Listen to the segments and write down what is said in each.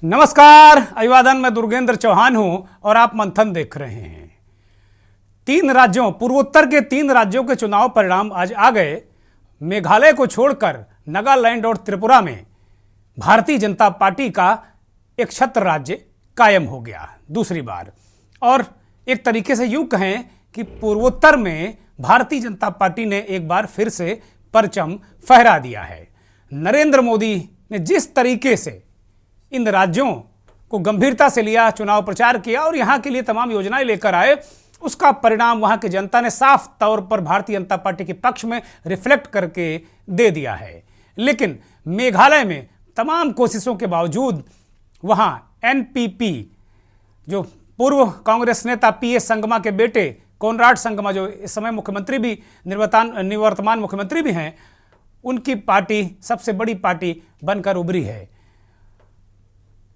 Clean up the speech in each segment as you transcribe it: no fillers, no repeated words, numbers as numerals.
नमस्कार, अभिवादन। मैं दुर्गेंद्र चौहान हूं और आप मंथन देख रहे हैं। पूर्वोत्तर के 3 राज्यों के चुनाव परिणाम आज आ गए। मेघालय को छोड़कर नागालैंड और त्रिपुरा में भारतीय जनता पार्टी का एक छत्र राज्य कायम हो गया दूसरी बार। और एक तरीके से यूं कहें कि पूर्वोत्तर में भारतीय जनता पार्टी ने एक बार फिर से परचम फहरा दिया है। नरेंद्र मोदी ने जिस तरीके से इन राज्यों को गंभीरता से लिया, चुनाव प्रचार किया और यहां के लिए तमाम योजनाएं लेकर आए, उसका परिणाम वहां की जनता ने साफ तौर पर भारतीय जनता पार्टी के पक्ष में रिफ्लेक्ट करके दे दिया है। लेकिन मेघालय में तमाम कोशिशों के बावजूद वहां एनपीपी, जो पूर्व कांग्रेस नेता पीएस संगमा के बेटे कोनराड संगमा, जो इस समय मुख्यमंत्री भी निवर्तमान मुख्यमंत्री भी हैं, उनकी पार्टी सबसे बड़ी पार्टी बनकर उभरी है।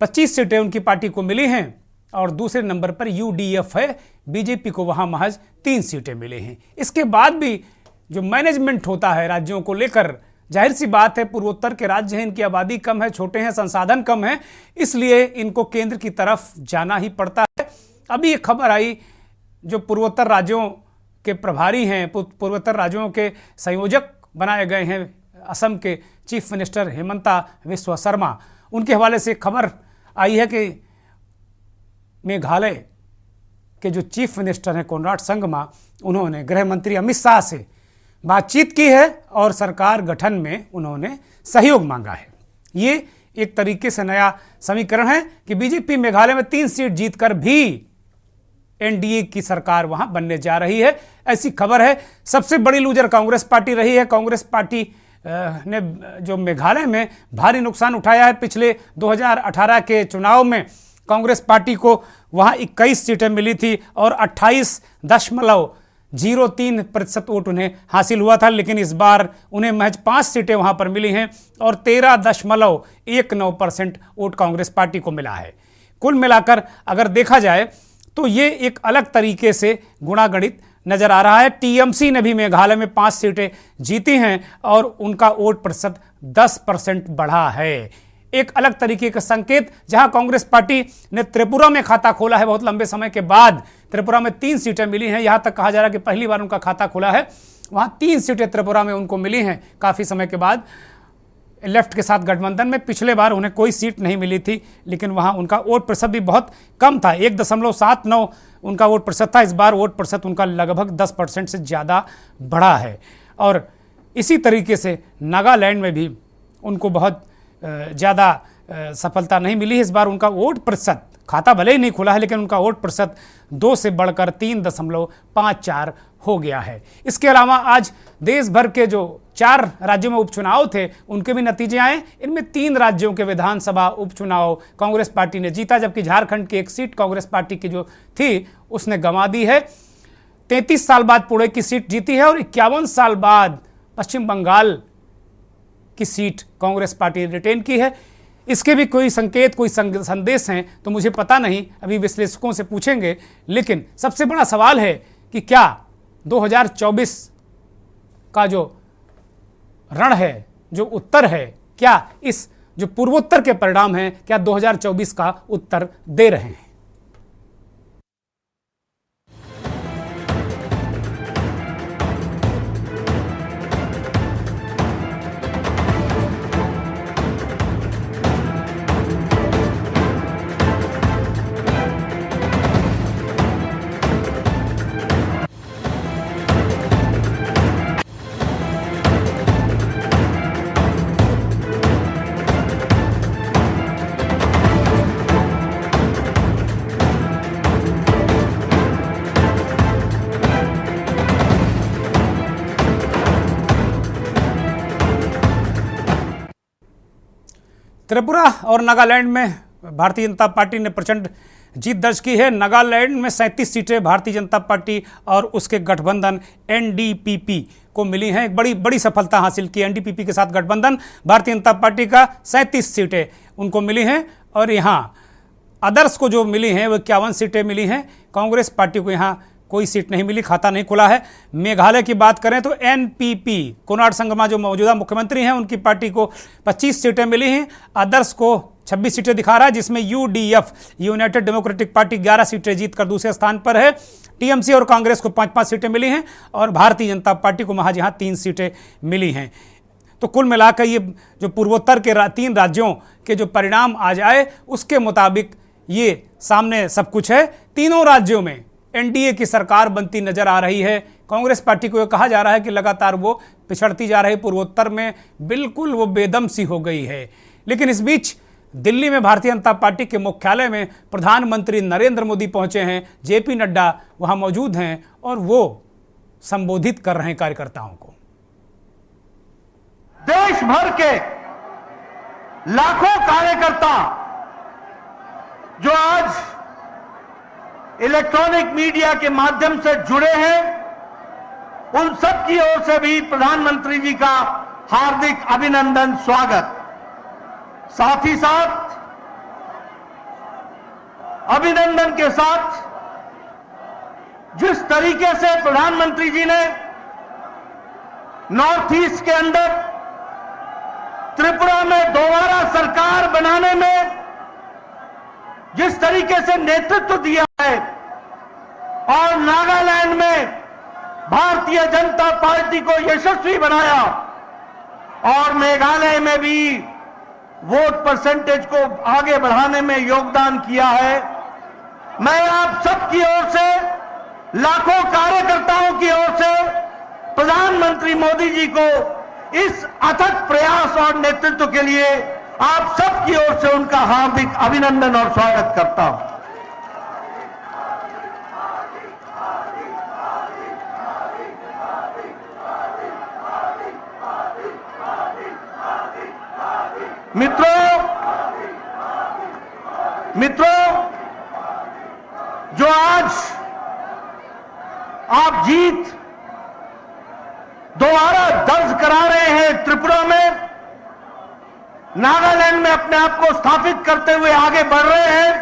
25 सीटें उनकी पार्टी को मिली हैं और दूसरे नंबर पर यूडीएफ है। बीजेपी को वहां महज 3 सीटें मिली हैं। इसके बाद भी जो मैनेजमेंट होता है राज्यों को लेकर, जाहिर सी बात है पूर्वोत्तर के राज्य हैं, इनकी आबादी कम है, छोटे हैं, संसाधन कम है, इसलिए इनको केंद्र की तरफ जाना ही पड़ता है। अभी एक खबर आई, जो पूर्वोत्तर राज्यों के प्रभारी हैं, पूर्वोत्तर राज्यों के संयोजक बनाए गए हैं, असम के चीफ मिनिस्टर हेमंता बिस्वा शर्मा, उनके हवाले से खबर आई है कि मेघालय के जो चीफ मिनिस्टर हैं कोनराड संगमा, उन्होंने गृह मंत्री अमित शाह से बातचीत की है और सरकार गठन में उन्होंने सहयोग मांगा है। ये एक तरीके से नया समीकरण है कि बीजेपी मेघालय में 3 सीट जीतकर भी एनडीए की सरकार वहां बनने जा रही है, ऐसी खबर है। सबसे बड़ी लूजर कांग्रेस पार्टी रही है। कांग्रेस पार्टी ने जो मेघालय में भारी नुकसान उठाया है, पिछले 2018 के चुनाव में कांग्रेस पार्टी को वहां 21 सीटें मिली थी और 28.03% वोट उन्हें हासिल हुआ था। लेकिन इस बार उन्हें महज 5 सीटें वहां पर मिली हैं और 13.19% वोट कांग्रेस पार्टी को मिला है। कुल मिलाकर अगर देखा जाए तो ये एक अलग तरीके से गुणागणित नजर आ रहा है। टीएमसी ने भी मेघालय में 5 सीटें जीती हैं और उनका वोट प्रतिशत 10% बढ़ा है। एक अलग तरीके का संकेत, जहां कांग्रेस पार्टी ने त्रिपुरा में खाता खोला है बहुत लंबे समय के बाद, त्रिपुरा में 3 सीटें मिली हैं, यहां तक कहा जा रहा है कि पहली बार उनका खाता खुला है। वहां 3 सीटें त्रिपुरा में उनको मिली हैं काफी समय के बाद। लेफ्ट के साथ गठबंधन में पिछले बार उन्हें कोई सीट नहीं मिली थी, लेकिन वहां उनका वोट प्रतिशत भी बहुत कम था, 1.79 उनका वोट प्रतिशत था। इस बार वोट प्रतिशत उनका लगभग 10% से ज़्यादा बढ़ा है। और इसी तरीके से नागालैंड में भी उनको बहुत ज़्यादा सफलता नहीं मिली। इस बार उनका वोट प्रतिशत, खाता भले ही नहीं खुला है, लेकिन उनका वोट प्रतिशत 2 से बढ़कर 3.54 हो गया है। इसके अलावा आज देश भर के जो 4 राज्यों में उपचुनाव थे, उनके भी नतीजे आए। इनमें 3 राज्यों के विधानसभा उपचुनाव कांग्रेस पार्टी ने जीता, जबकि झारखंड की एक सीट कांग्रेस पार्टी की जो थी उसने गंवा दी है। 33 साल बाद पुणे की सीट जीती है और 51 साल बाद पश्चिम बंगाल की सीट कांग्रेस पार्टी ने रिटेन की है। इसके भी कोई संकेत, कोई संदेश हैं तो मुझे पता नहीं, अभी विश्लेषकों से पूछेंगे। लेकिन सबसे बड़ा सवाल है कि क्या 2024 का जो रण है, जो उत्तर है, क्या इस जो पूर्वोत्तर के परिणाम हैं, क्या 2024 का उत्तर दे रहे हैं? त्रिपुरा और नागालैंड में भारतीय जनता पार्टी ने प्रचंड जीत दर्ज की है। नागालैंड में 37 सीटें भारतीय जनता पार्टी और उसके गठबंधन एनडीपीपी को मिली हैं। एक बड़ी सफलता हासिल की एनडीपीपी के साथ गठबंधन। भारतीय जनता पार्टी का 37 सीटें उनको मिली हैं और यहाँ अदर्स को जो मिली हैं वो 51 सीटें मिली हैं। कांग्रेस पार्टी को यहाँ कोई सीट नहीं मिली, खाता नहीं खुला है। मेघालय की बात करें तो एनपीपी, कोनराड संगमा जो मौजूदा मुख्यमंत्री हैं, उनकी पार्टी को 25 सीटें मिली हैं, अदर्स को 26 सीटें दिखा रहा है, जिसमें यूडीएफ यूनाइटेड डेमोक्रेटिक पार्टी 11 सीटें जीतकर दूसरे स्थान पर है। टीएमसी और कांग्रेस को 5-5 सीटें मिली हैं और भारतीय जनता पार्टी को महज यहाँ 3 सीटें मिली हैं। तो कुल मिलाकर ये जो पूर्वोत्तर के 3 राज्यों के जो परिणाम आ जाए उसके मुताबिक ये सामने सब कुछ है। तीनों राज्यों में एनडीए की सरकार बनती नजर आ रही है। कांग्रेस पार्टी को यह कहा जा रहा है कि लगातार वो पिछड़ती जा रही, पूर्वोत्तर में बिल्कुल वो बेदम सी हो गई है। लेकिन इस बीच दिल्ली में भारतीय जनता पार्टी के मुख्यालय में प्रधानमंत्री नरेंद्र मोदी पहुंचे हैं, जेपी नड्डा वहां मौजूद हैं और वो संबोधित कर रहे हैं कार्यकर्ताओं को। देश भर के लाखों कार्यकर्ता जो आज इलेक्ट्रॉनिक मीडिया के माध्यम से जुड़े हैं, उन सब की ओर से भी प्रधानमंत्री जी का हार्दिक अभिनंदन, स्वागत। साथ ही साथ अभिनंदन के साथ जिस तरीके से प्रधानमंत्री जी ने नॉर्थ ईस्ट के अंदर त्रिपुरा में दोबारा सरकार बनाने में जिस तरीके से नेतृत्व दिया है और नागालैंड में भारतीय जनता पार्टी को यशस्वी बनाया और मेघालय में भी वोट परसेंटेज को आगे बढ़ाने में योगदान किया है, मैं आप सबकी ओर से, लाखों कार्यकर्ताओं की ओर से प्रधानमंत्री मोदी जी को इस अथक प्रयास और नेतृत्व के लिए आप सबकी ओर से उनका हार्दिक अभिनंदन और स्वागत करता हूं। मित्रों, जो आज आप जीत दोबारा दर्ज करा रहे हैं त्रिपुरा में, नागालैंड में अपने आप को स्थापित करते हुए आगे बढ़ रहे हैं,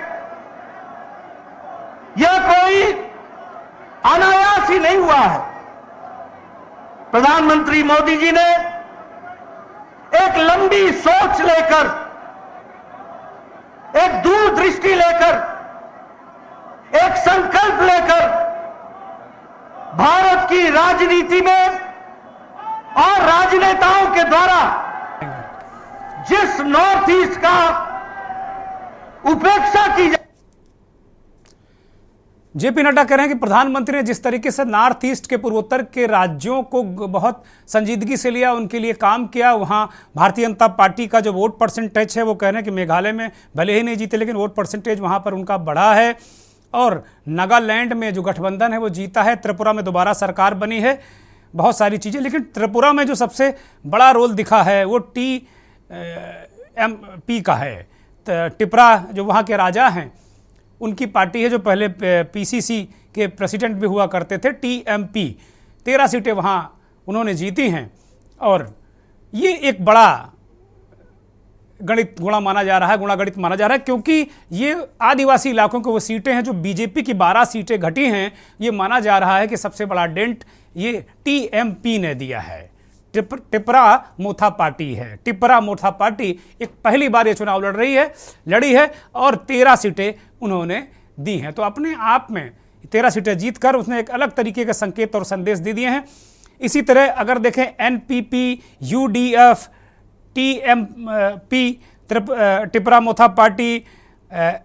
यह कोई अनायास ही नहीं हुआ है। प्रधानमंत्री मोदी जी ने एक लंबी सोच लेकर, एक दूरदृष्टि लेकर, एक संकल्प लेकर भारत की राजनीति में और राजनेताओं के द्वारा जिस नॉर्थ ईस्ट का उपेक्षा की जाए। जेपी नड्डा कह रहे हैं कि प्रधानमंत्री ने जिस तरीके से नॉर्थ ईस्ट के पूर्वोत्तर के राज्यों को बहुत संजीदगी से लिया, उनके लिए काम किया, वहाँ भारतीय जनता पार्टी का जो वोट परसेंटेज है, वो कह रहे हैं कि मेघालय में भले ही नहीं जीते लेकिन वोट परसेंटेज वहाँ पर उनका बढ़ा है और नागालैंड में जो गठबंधन है वो जीता है, त्रिपुरा में दोबारा सरकार बनी है, बहुत सारी चीज़ें। लेकिन त्रिपुरा में जो सबसे बड़ा रोल दिखा है वो TMP का है। टिपरा जो वहाँ के राजा हैं उनकी पार्टी है, जो पहले PCC के प्रेसिडेंट भी हुआ करते थे, TMP 13 सीटें वहाँ उन्होंने जीती हैं और ये एक बड़ा गुणा माना जा रहा है, गुणागणित माना जा रहा है, क्योंकि ये आदिवासी इलाकों की वो सीटें हैं जो बीजेपी की 12 सीटें घटी हैं। ये माना जा रहा है कि सबसे बड़ा डेंट ये TMP ने दिया है। टिपरा मोथा पार्टी है। टिपरा मोथा पार्टी एक पहली बार ये चुनाव लड़ी है और 13 सीटें उन्होंने दी हैं। तो अपने आप में 13 सीटें जीतकर उसने एक अलग तरीके के संकेत और संदेश दे दिए हैं। इसी तरह अगर देखें NPP, UDF, TMP, टिपरा मोथा पार्टी,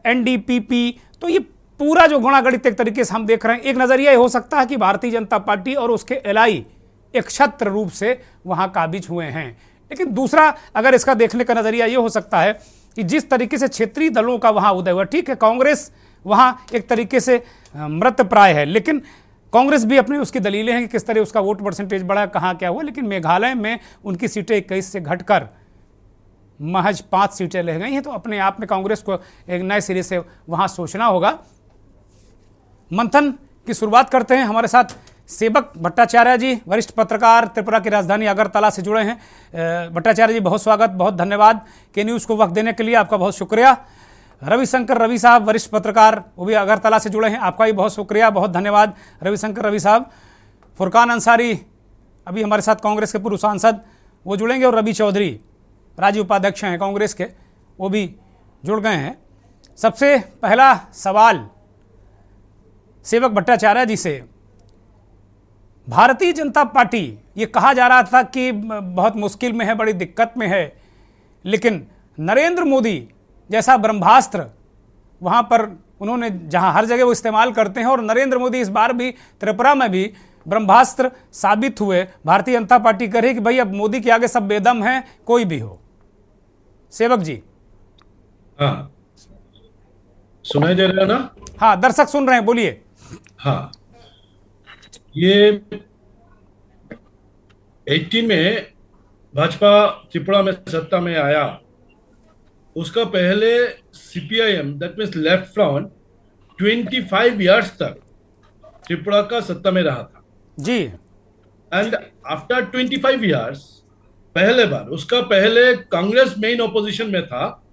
NDPP, तो ये पूरा जो गुणागणित एक तरीके से हम देख रहे हैं, एक नज़रिया ये हो सकता है कि भारतीय जनता पार्टी और उसके एलाई एक छत्र रूप से वहाँ काबिज हुए हैं। लेकिन दूसरा अगर इसका देखने का नज़रिया ये हो सकता है कि जिस तरीके से क्षेत्रीय दलों का वहाँ उदय हुआ, ठीक है, कांग्रेस वहाँ एक तरीके से मृत प्राय है, लेकिन कांग्रेस भी अपनी उसकी दलीलें हैं कि किस तरह उसका वोट परसेंटेज बढ़ा, कहाँ क्या हुआ। लेकिन मेघालय में उनकी सीटें 21 से घटकर महज 5 सीटें रह गई हैं। तो अपने आप में कांग्रेस को एक नए सिरे से वहाँ सोचना होगा। मंथन की शुरुआत करते हैं। हमारे साथ सेवक भट्टाचार्य जी, वरिष्ठ पत्रकार, त्रिपुरा की राजधानी अगरतला से जुड़े हैं। भट्टाचार्य जी, बहुत स्वागत, बहुत धन्यवाद के न्यूज़ को वक्त देने के लिए, आपका बहुत शुक्रिया। रविशंकर रवि साहब, वरिष्ठ पत्रकार, वो भी अगरतला से जुड़े हैं, आपका भी बहुत शुक्रिया, बहुत धन्यवाद रविशंकर रवि साहब। फुरकान अंसारी, अभी हमारे साथ कांग्रेस के पूर्व सांसद, वो जुड़ेंगे, और रवि चौधरी, राज्य उपाध्यक्ष हैं कांग्रेस के, वो भी जुड़ गए हैं। सबसे पहला सवाल सेवक भट्टाचार्य जी से। भारतीय जनता पार्टी, ये कहा जा रहा था कि बहुत मुश्किल में है, बड़ी दिक्कत में है, लेकिन नरेंद्र मोदी जैसा ब्रह्मास्त्र वहाँ पर उन्होंने, जहाँ हर जगह वो इस्तेमाल करते हैं, और नरेंद्र मोदी इस बार भी त्रिपुरा में भी ब्रह्मास्त्र साबित हुए। भारतीय जनता पार्टी कह रही कि भाई अब मोदी के आगे सब बेदम हैं, कोई भी हो। सेवक जी। हाँ, सुनाई दे रहा है ना? हाँ, दर्शक सुन रहे हैं, बोलिए। हाँ, ये 18 में भाजपा त्रिपुरा में सत्ता में आया, उसका पहले CPIM, that means left front, 25 years तक त्रिपुरा का सत्ता में रहा था जी। एंड आफ्टर 25 इयर्स पहले बार, उसका पहले कांग्रेस मेन ओपोजिशन में था।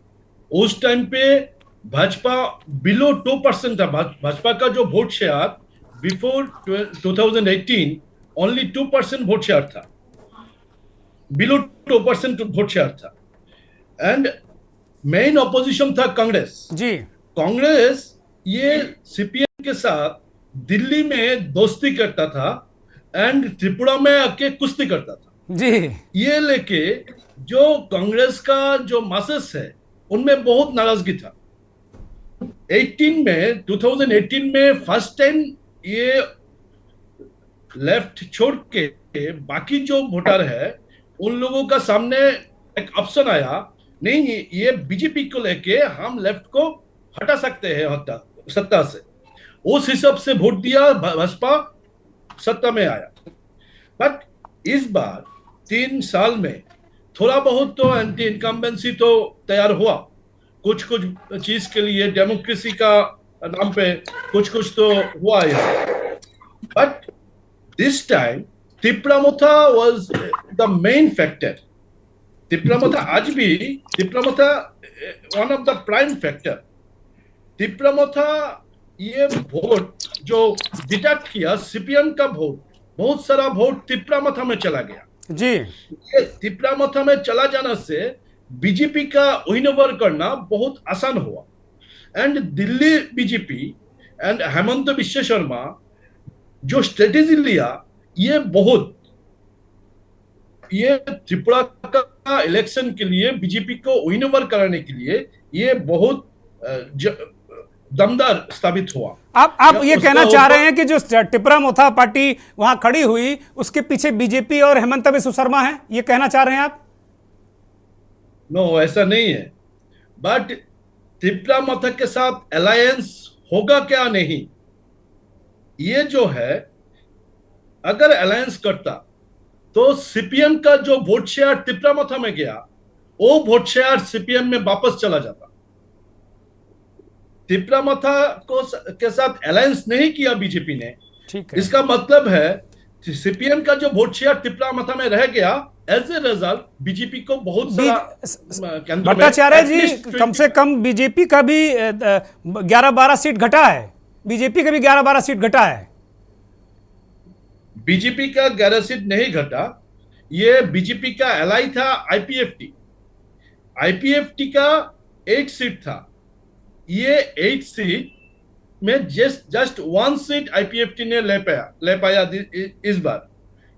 उस टाइम पे भाजपा बिलो 2% था। भाजपा का जो vote share before 2018 only 2% vote share था, बिलो 2% वोट शेयर था। एंड मेन ऑपोजिशन था कांग्रेस जी। कांग्रेस ये सीपीएम के साथ दिल्ली में दोस्ती करता था एंड त्रिपुरा में आके कुश्ती करता था जी। ये लेके जो कांग्रेस का जो मासेस है उनमें बहुत नाराजगी था। 2018 में फर्स्ट टाइम ये लेफ्ट छोड़ के बाकी जो वोटर है उन लोगों का सामने एक ऑप्शन आया, नहीं ये बीजेपी को लेके हम लेफ्ट को हटा सकते हैं सत्ता से। उस हिसाब से वोट दिया, भाजपा सत्ता में आया। बट इस बार 3 साल में थोड़ा बहुत तो एंटी इनकम्बेंसी तो तैयार हुआ, कुछ कुछ चीज के लिए डेमोक्रेसी का नाम पे कुछ कुछ तो हुआ है। But this time Tipra Motha was the main factor. Tipra Motha आज भी Tipra Motha one of the prime factor. Tipra Motha ये वोट जो डिडक्ट किया सीपीएम का वोट, बहुत सारा वोट तिप्रामोथा में चला गया जी। ये तिप्रामोथा में चला जाना से बीजेपी का विन ओवर करना बहुत आसान हुआ। And Delhi BJP and Hemant Biswa Sharma जो स्ट्रेटेजी लिया, ये बहुत, ये त्रिपुरा का इलेक्शन के लिए बीजेपी को विन ओवर कराने के लिए ये बहुत दमदार साबित हुआ। आप ये कहना चाह रहे हैं कि जो तिप्रामोथा पार्टी वहां खड़ी हुई उसके पीछे बीजेपी और हेमंत बिश्व शर्मा है, ये कहना चाह रहे हैं आप? नो, ऐसा नहीं है। बट तिप्रामोथा के साथ अलायंस होगा क्या नहीं, ये जो है, अगर अलायंस करता तो सीपीएम का जो वोट शेयर तिप्रामोथा में गया वो वोट शेयर सीपीएम में वापस चला जाता। तिप्रामोथा को के साथ अलायंस नहीं किया बीजेपी ने, ठीक है। इसका मतलब है सीपीएम का जो वोट शेयर तिप्रामोथा में रह गया, एज ए रिजल्ट बीजेपी को बहुत सारा। भट्टाचार्य जी, कम से कम बीजेपी का भी 11-12 सीट घटा है, बीजेपी का भी 11-12 सीट घटा है। बीजेपी का 11 सीट नहीं घटा, ये बीजेपी का एलाई था आईपीएफटी। आईपीएफटी का 8 सीट था, ये 8 सीट में जस्ट 1 सीट आईपीएफटी ने ले पाया इस बार।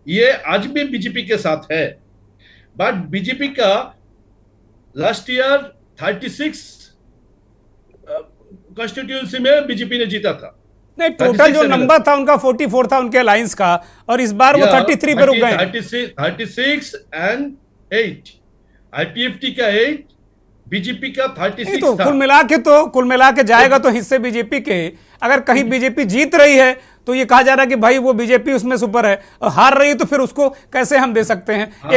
ये आज भी बीजेपी के साथ है। बट बीजेपी का लास्ट ईयर 36 कॉन्स्टिट्यूंसी में बीजेपी ने जीता था। नहीं, टोटल जो नंबर था उनका 44 था उनके अलायंस का, और इस बार वो 33 पे रुक गए। 36 एंड 8, आईपीएफटी का 8, बीजेपी का 36 तो था। कुल मिला के जाएगा तो हिस्से बीजेपी के। अगर कहीं बीजेपी जीत रही है तो ये कहा जा रहा है कि भाई वो बीजेपी उसमें सुपर है, और हार रही है तो फिर उसको कैसे हम दे सकते हैं?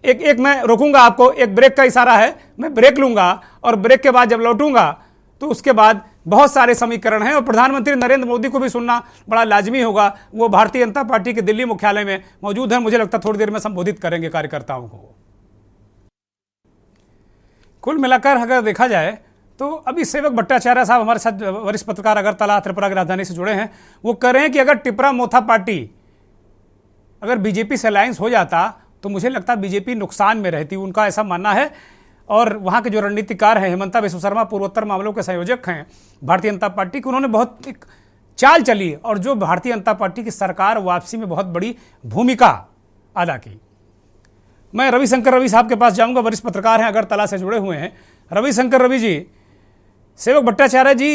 एक मैं रोकूंगा आपको, एक ब्रेक का इशारा है, मैं ब्रेक लूंगा और ब्रेक के बाद जब लौटूंगा तो उसके बाद बहुत सारे समीकरण हैं और प्रधानमंत्री नरेंद्र मोदी को भी सुनना बड़ा लाजमी होगा। वो भारतीय जनता पार्टी के दिल्ली मुख्यालय में मौजूद है, मुझे लगता है थोड़ी देर में संबोधित करेंगे कार्यकर्ताओं को। कुल मिलाकर अगर देखा जाए तो अभी सेवक भट्टाचार्य साहब हमारे साथ, वरिष्ठ पत्रकार अगरतला त्रिपुरा की राजधानी से जुड़े हैं, वो कह रहे हैं कि अगर तिप्रामोथा पार्टी अगर बीजेपी से अलायंस हो जाता तो मुझे लगता बीजेपी नुकसान में रहती, उनका ऐसा मानना है। और वहाँ के जो रणनीतिकार हैं हेमंता बिस्व शर्मा, पूर्वोत्तर मामलों के संयोजक हैं भारतीय जनता पार्टी के, उन्होंने बहुत एक चाल चली और जो भारतीय जनता पार्टी की सरकार वापसी में बहुत बड़ी भूमिका अदा की। मैं रविशंकर रवि साहब के पास जाऊंगा, वरिष्ठ पत्रकार हैं, अगरतला से जुड़े हुए हैं। रविशंकर रवि जी, सेवक भट्टाचार्य जी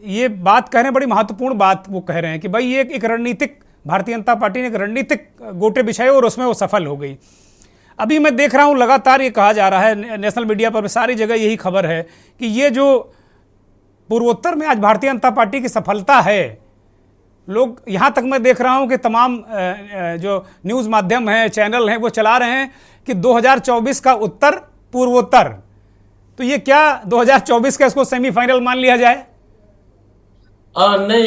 ये बात कह रहे हैं, बड़ी महत्वपूर्ण बात वो कह रहे हैं कि भाई ये एक रणनीतिक, भारतीय जनता पार्टी ने एक रणनीतिक गोटे बिछाए और उसमें वो सफल हो गई। अभी मैं देख रहा हूँ लगातार ये कहा जा रहा है, नेशनल मीडिया पर सारी जगह यही खबर है कि ये जो पूर्वोत्तर में आज भारतीय जनता पार्टी की सफलता है, लोग यहाँ तक मैं देख रहा हूँ कि तमाम जो न्यूज़ माध्यम हैं, चैनल हैं, वो चला रहे हैं कि 2024 का उत्तर पूर्वोत्तर। तो ये क्या 2024 का इसको सेमीफाइनल मान लिया जाए? नहीं,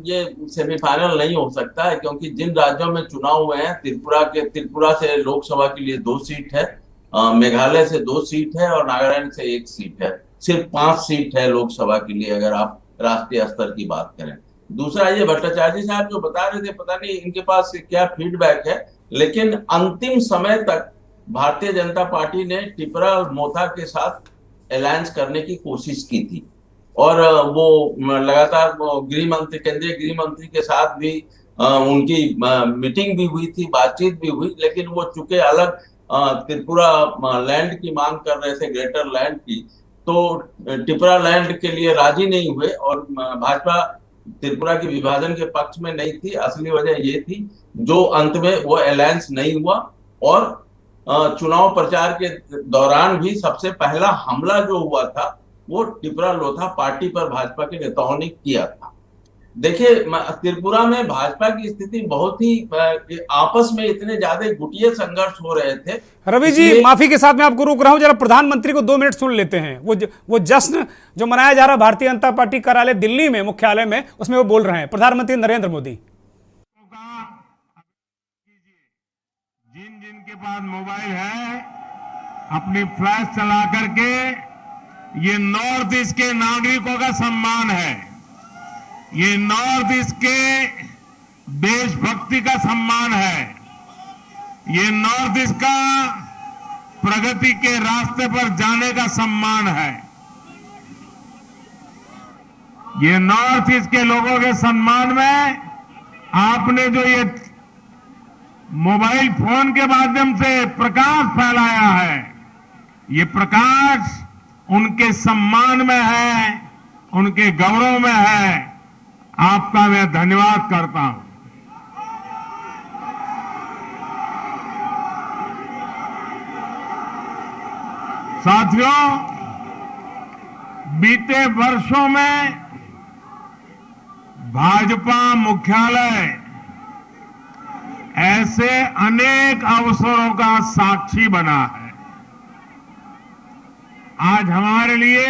ये सेमीफाइनल नहीं हो सकता है, क्योंकि जिन राज्यों में चुनाव हुए हैं, त्रिपुरा से लोकसभा के लिए 2 सीट है, मेघालय से 2 सीट है और नागालैंड से 1 सीट है। सिर्फ 5 सीट है लोकसभा के लिए, अगर आप राष्ट्रीय स्तर की बात करें। दूसरा, ये भट्टाचार्य साहब जो बता रहे थे, पता नहीं इनके पास क्या फीडबैक है, लेकिन अंतिम समय तक भारतीय जनता पार्टी ने त्रिपुरा और मोथा के साथ अलायंस करने की कोशिश की थी और वो लगातार केंद्रीय गृह मंत्री के साथ भी उनकी मीटिंग भी हुई थी, बातचीत भी हुई, लेकिन वो चूंकि अलग त्रिपुरा लैंड की मांग कर रहे थे, ग्रेटर लैंड की, तो त्रिपुरा लैंड के लिए राजी नहीं हुए और भाजपा त्रिपुरा के विभाजन के पक्ष में नहीं थी। असली वजह ये थी जो अंत में वो अलायंस नहीं हुआ और चुनाव प्रचार के दौरान भी सबसे पहला हमला जो हुआ था वो त्रिपुरा लोथा पार्टी पर भाजपा के नेताओं ने किया था। देखिए, त्रिपुरा में भाजपा की स्थिति बहुत ही आपस में इतने ज्यादा गुटिया संघर्ष हो रहे थे। रवि जी, माफी के साथ मैं आपको रोक रहा हूं, जरा प्रधानमंत्री को 2 मिनट सुन लेते हैं। वो जश्न जो मनाया जा रहा है भारतीय जनता पार्टी कार्यालय दिल्ली में, मुख्यालय में, उसमें वो बोल रहे हैं प्रधानमंत्री नरेंद्र मोदी। जिन जिन के पास मोबाइल है अपनी फ्लैश चला करके, ये नॉर्थ ईस्ट के नागरिकों का सम्मान है, ये नॉर्थ ईस्ट के देशभक्ति का सम्मान है, ये नॉर्थ ईस्ट का प्रगति के रास्ते पर जाने का सम्मान है। ये नॉर्थ ईस्ट के लोगों के सम्मान में आपने जो ये मोबाइल फोन के माध्यम से प्रकाश फैलाया है, ये प्रकाश उनके सम्मान में है, उनके गौरव में है। आपका मैं धन्यवाद करता हूं। साथियों, बीते वर्षों में भाजपा मुख्यालय ऐसे अनेक अवसरों का साक्षी बना है। आज हमारे लिए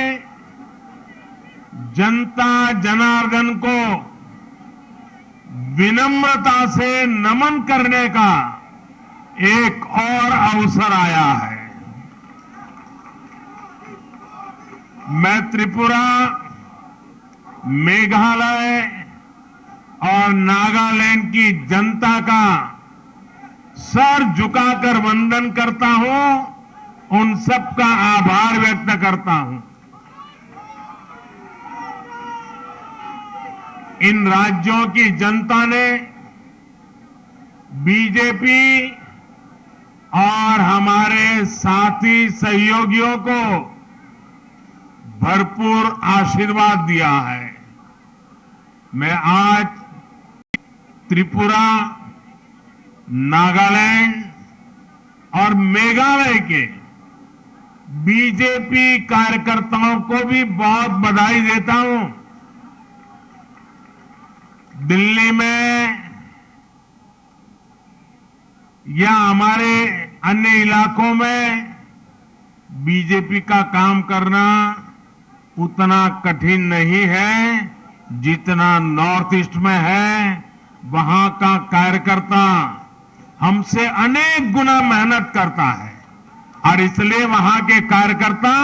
जनता जनार्दन को विनम्रता से नमन करने का एक और अवसर आया है। मैं त्रिपुरा, मेघालय और नागालैंड की जनता का सर झुकाकर वंदन करता हूं, उन सबका आभार व्यक्त करता हूं। इन राज्यों की जनता ने बीजेपी और हमारे साथी सहयोगियों को भरपूर आशीर्वाद दिया है। मैं आज त्रिपुरा, नागालैंड और मेघालय के बीजेपी कार्यकर्ताओं को भी बहुत बधाई देता हूं। दिल्ली में या हमारे अन्य इलाकों में बीजेपी का काम करना उतना कठिन नहीं है जितना नॉर्थ ईस्ट में है। वहां का कार्यकर्ता हमसे अनेक गुना मेहनत करता है और इसलिए वहां के कार्यकर्ता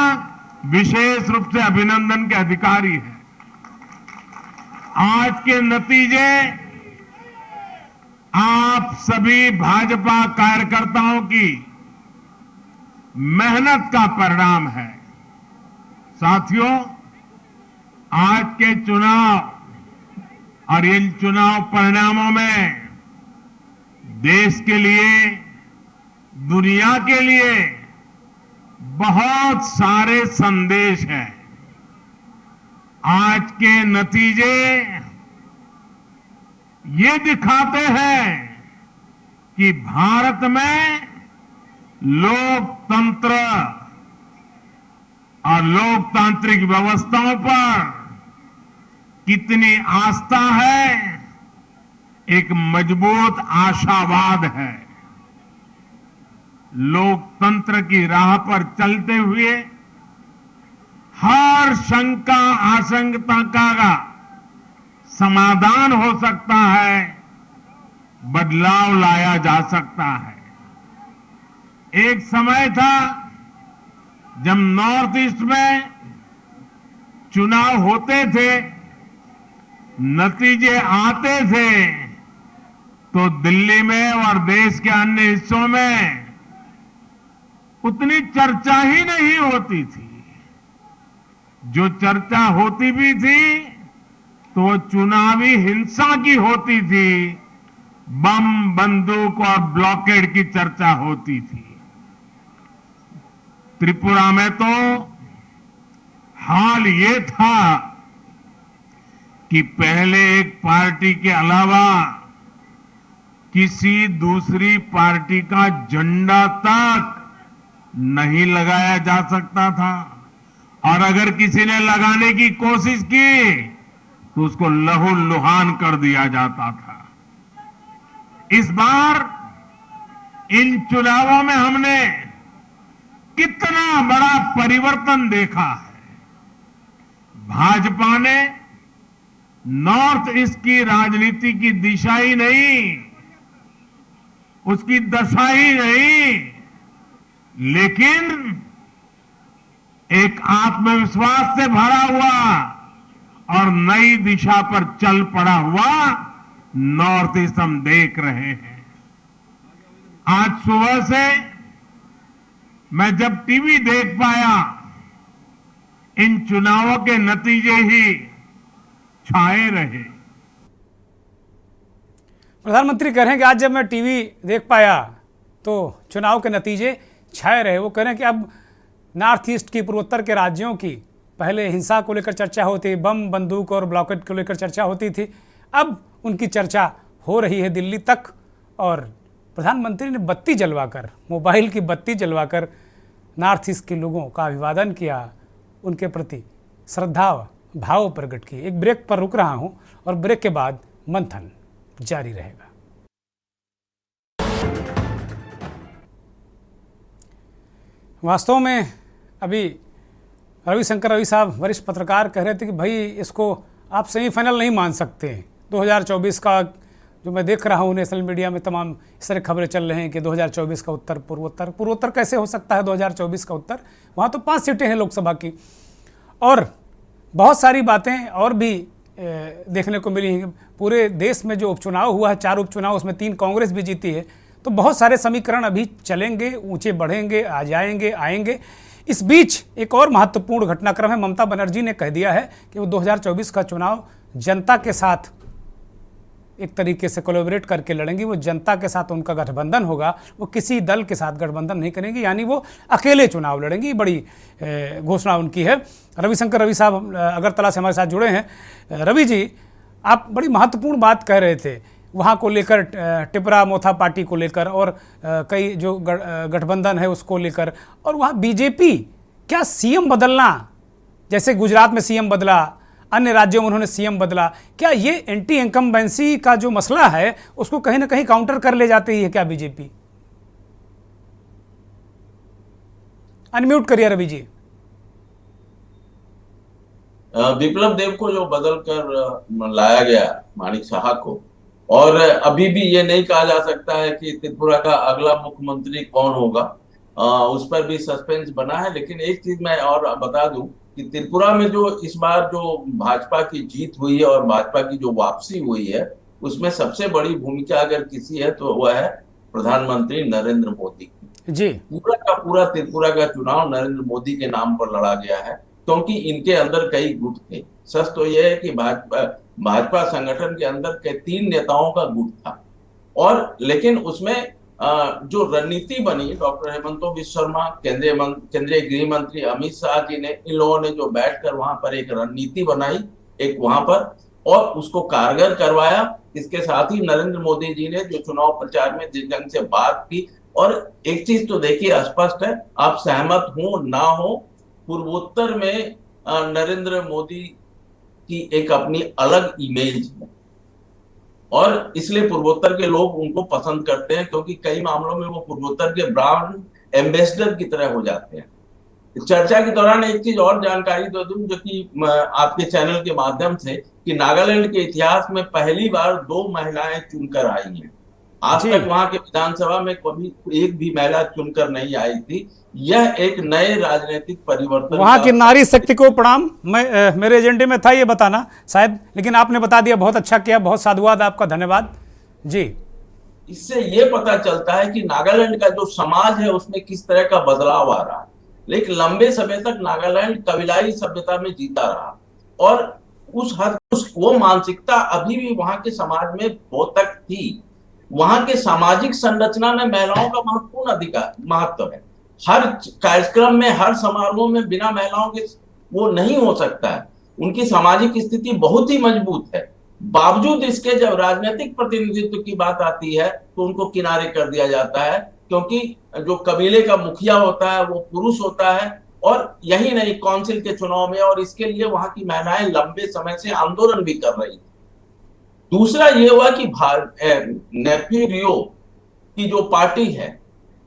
विशेष रूप से अभिनंदन के अधिकारी हैं। आज के नतीजे आप सभी भाजपा कार्यकर्ताओं की मेहनत का परिणाम है। साथियों, आज के चुनाव और इन चुनाव परिणामों में देश के लिए, दुनिया के लिए बहुत सारे संदेश हैं। आज के नतीजे ये दिखाते हैं कि भारत में लोकतंत्र और लोकतांत्रिक व्यवस्थाओं पर कितनी आस्था है, एक मजबूत आशावाद है। लोकतंत्र की राह पर चलते हुए हर शंका आशंका का समाधान हो सकता है, बदलाव लाया जा सकता है। एक समय था जब नॉर्थ ईस्ट में चुनाव होते थे, नतीजे आते थे, तो दिल्ली में और देश के अन्य हिस्सों में उतनी चर्चा ही नहीं होती थी। जो चर्चा होती भी थी तो चुनावी हिंसा की होती थी, बम, बंदूक और ब्लॉकेड की चर्चा होती थी। त्रिपुरा में तो हाल ये था कि पहले एक पार्टी के अलावा किसी दूसरी पार्टी का झंडा तक नहीं लगाया जा सकता था, और अगर किसी ने लगाने की कोशिश की तो उसको लहूलुहान कर दिया जाता था। इस बार इन चुनावों में हमने कितना बड़ा परिवर्तन देखा है। भाजपा ने नॉर्थ ईस्ट की राजनीति की दिशा ही नहीं, उसकी दशा ही नहीं, लेकिन एक आत्मविश्वास से भरा हुआ और नई दिशा पर चल पड़ा हुआ नॉर्थ ईस्ट हम देख रहे हैं। आज सुबह से मैं जब टीवी देख पाया, इन चुनावों के नतीजे ही छाए रहे। प्रधानमंत्री कह रहे हैं कि आज जब मैं टीवी देख पाया तो चुनाव के नतीजे छाए रहे। वो कह रहे हैं कि अब नॉर्थ ईस्ट की, पूर्वोत्तर के राज्यों की पहले हिंसा को लेकर चर्चा होती, बम, बंदूक और ब्लॉकेट को लेकर चर्चा होती थी, अब उनकी चर्चा हो रही है दिल्ली तक। और प्रधानमंत्री ने बत्ती जलवाकर, मोबाइल की बत्ती जलवाकर नॉर्थ ईस्ट के लोगों का अभिवादन किया, उनके प्रति श्रद्धा भाव प्रकट किए। एक ब्रेक पर रुक रहा हूं और ब्रेक के बाद मंथन जारी रहेगा। वास्तव में अभी रविशंकर रवि साहब, वरिष्ठ पत्रकार, कह रहे थे कि भाई इसको आप सेमीफाइनल नहीं मान सकते। 2024 का जो मैं देख रहा हूँ नेशनल मीडिया में तमाम इस तरह खबरें चल रहे हैं कि 2024 का उत्तर पूर्वोत्तर कैसे हो सकता है 2024 का उत्तर? वहाँ तो 5 सीटें हैं लोकसभा की, और बहुत सारी बातें और भी देखने को मिली हैं। पूरे देश में जो उपचुनाव हुआ है, 4 उपचुनाव, उसमें 3 कांग्रेस भी जीती है, तो बहुत सारे समीकरण अभी चलेंगे, ऊंचे बढ़ेंगे, आ जाएंगे, आएंगे। इस बीच एक और महत्वपूर्ण घटनाक्रम है। ममता बनर्जी ने कह दिया है कि वो 2024 का चुनाव जनता के साथ एक तरीके से कोलैबोरेट करके लड़ेंगी। वो जनता के साथ उनका गठबंधन होगा, वो किसी दल के साथ गठबंधन नहीं करेंगी, यानी वो अकेले चुनाव लड़ेंगी। बड़ी घोषणा उनकी है। रविशंकर रवि साहब अगरतला से हमारे साथ जुड़े हैं। रवि जी, आप बड़ी महत्वपूर्ण बात कह रहे थे वहाँ को लेकर, टिपरा मोथा पार्टी को लेकर, और कई जो गठबंधन है उसको लेकर, और वहाँ बीजेपी क्या सीएम बदलना, जैसे गुजरात में सीएम बदला, अन्य राज्यों में उन्होंने सीएम बदला, क्या ये एंटी इनकम्बेंसी का जो मसला है उसको कहीं ना कहीं काउंटर कर ले जाती है क्या बीजेपी? अनम्यूट करिए रवि जी। विप्लव देव को जो बदल कर लाया गया, माणिक साहा को, और अभी भी ये नहीं कहा जा सकता है कि त्रिपुरा का अगला मुख्यमंत्री कौन होगा, उस पर भी सस्पेंस बना है। लेकिन एक चीज मैं और बता दूं कि त्रिपुरा में जो इस बार जो भाजपा की जीत हुई है और भाजपा की जो वापसी हुई है, उसमें सबसे बड़ी भूमिका अगर किसी है तो वह है प्रधानमंत्री नरेंद्र मोदी। जी पूरा का पूरा त्रिपुरा का चुनाव नरेंद्र मोदी के नाम पर लड़ा गया है, क्योंकि इनके अंदर कई गुट थे। सच तो यह है कि भाजपा संगठन के अंदर के 3 नेताओं का गुट था, और लेकिन उसमें जो रणनीति बनी, डॉक्टर हेमंत बिस्वा शर्मा, केंद्रीय गृह मंत्री अमित शाह जी ने, इन लोगों ने जो बैठकर वहां पर एक रणनीति बनाई, एक वहां पर, और उसको कारगर करवाया। इसके साथ ही नरेंद्र मोदी जी ने जो चुनाव प्रचार में जिस ढंग से बात की, और एक चीज तो देखिए स्पष्ट है, आप सहमत हो ना हो, पूर्वोत्तर में नरेंद्र मोदी की एक अपनी अलग इमेज है, और इसलिए पूर्वोत्तर के लोग उनको पसंद करते हैं, क्योंकि कई मामलों में वो पूर्वोत्तर के ब्रांड एम्बेसडर की तरह हो जाते हैं। चर्चा के दौरान एक चीज और जानकारी दे दूं, जो कि आपके चैनल के माध्यम से, कि नागालैंड के इतिहास में पहली बार 2 महिलाएं चुनकर आई हैं। आज तक वहां के विधानसभा में कभी एक भी महिला चुनकर नहीं आई थी। यह एक नए राजनीतिक परिवर्तन, वहां की नारी शक्ति को प्रणाम। मैं मेरे एजेंडे में था ये बताना शायद, लेकिन आपने बता दिया, बहुत अच्छा किया, बहुत साधुवाद आपका, धन्यवाद जी। इससे ये पता चलता है कि नागालैंड का जो समाज है उसमें किस तरह का बदलाव आ रहा है। लेकिन लंबे समय तक नागालैंड कबीलाई सभ्यता में जीता रहा, और उस हद वो मानसिकता अभी भी वहां के समाज में बहुत तक थी। वहां के सामाजिक संरचना में महिलाओं का महत्वपूर्ण महत्व है। हर कार्यक्रम में, हर समारोह में बिना महिलाओं के वो नहीं हो सकता है। उनकी सामाजिक स्थिति बहुत ही मजबूत है। बावजूद इसके जब राजनीतिक प्रतिनिधित्व की बात आती है तो उनको किनारे कर दिया जाता है, क्योंकि जो कबीले का मुखिया होता है वो पुरुष होता है। और यही नहीं, काउंसिल के चुनाव में, और इसके लिए वहां की महिलाएं लंबे समय से आंदोलन भी कर रही थी। दूसरा ये हुआ कि नेफ्यू रियो की जो पार्टी है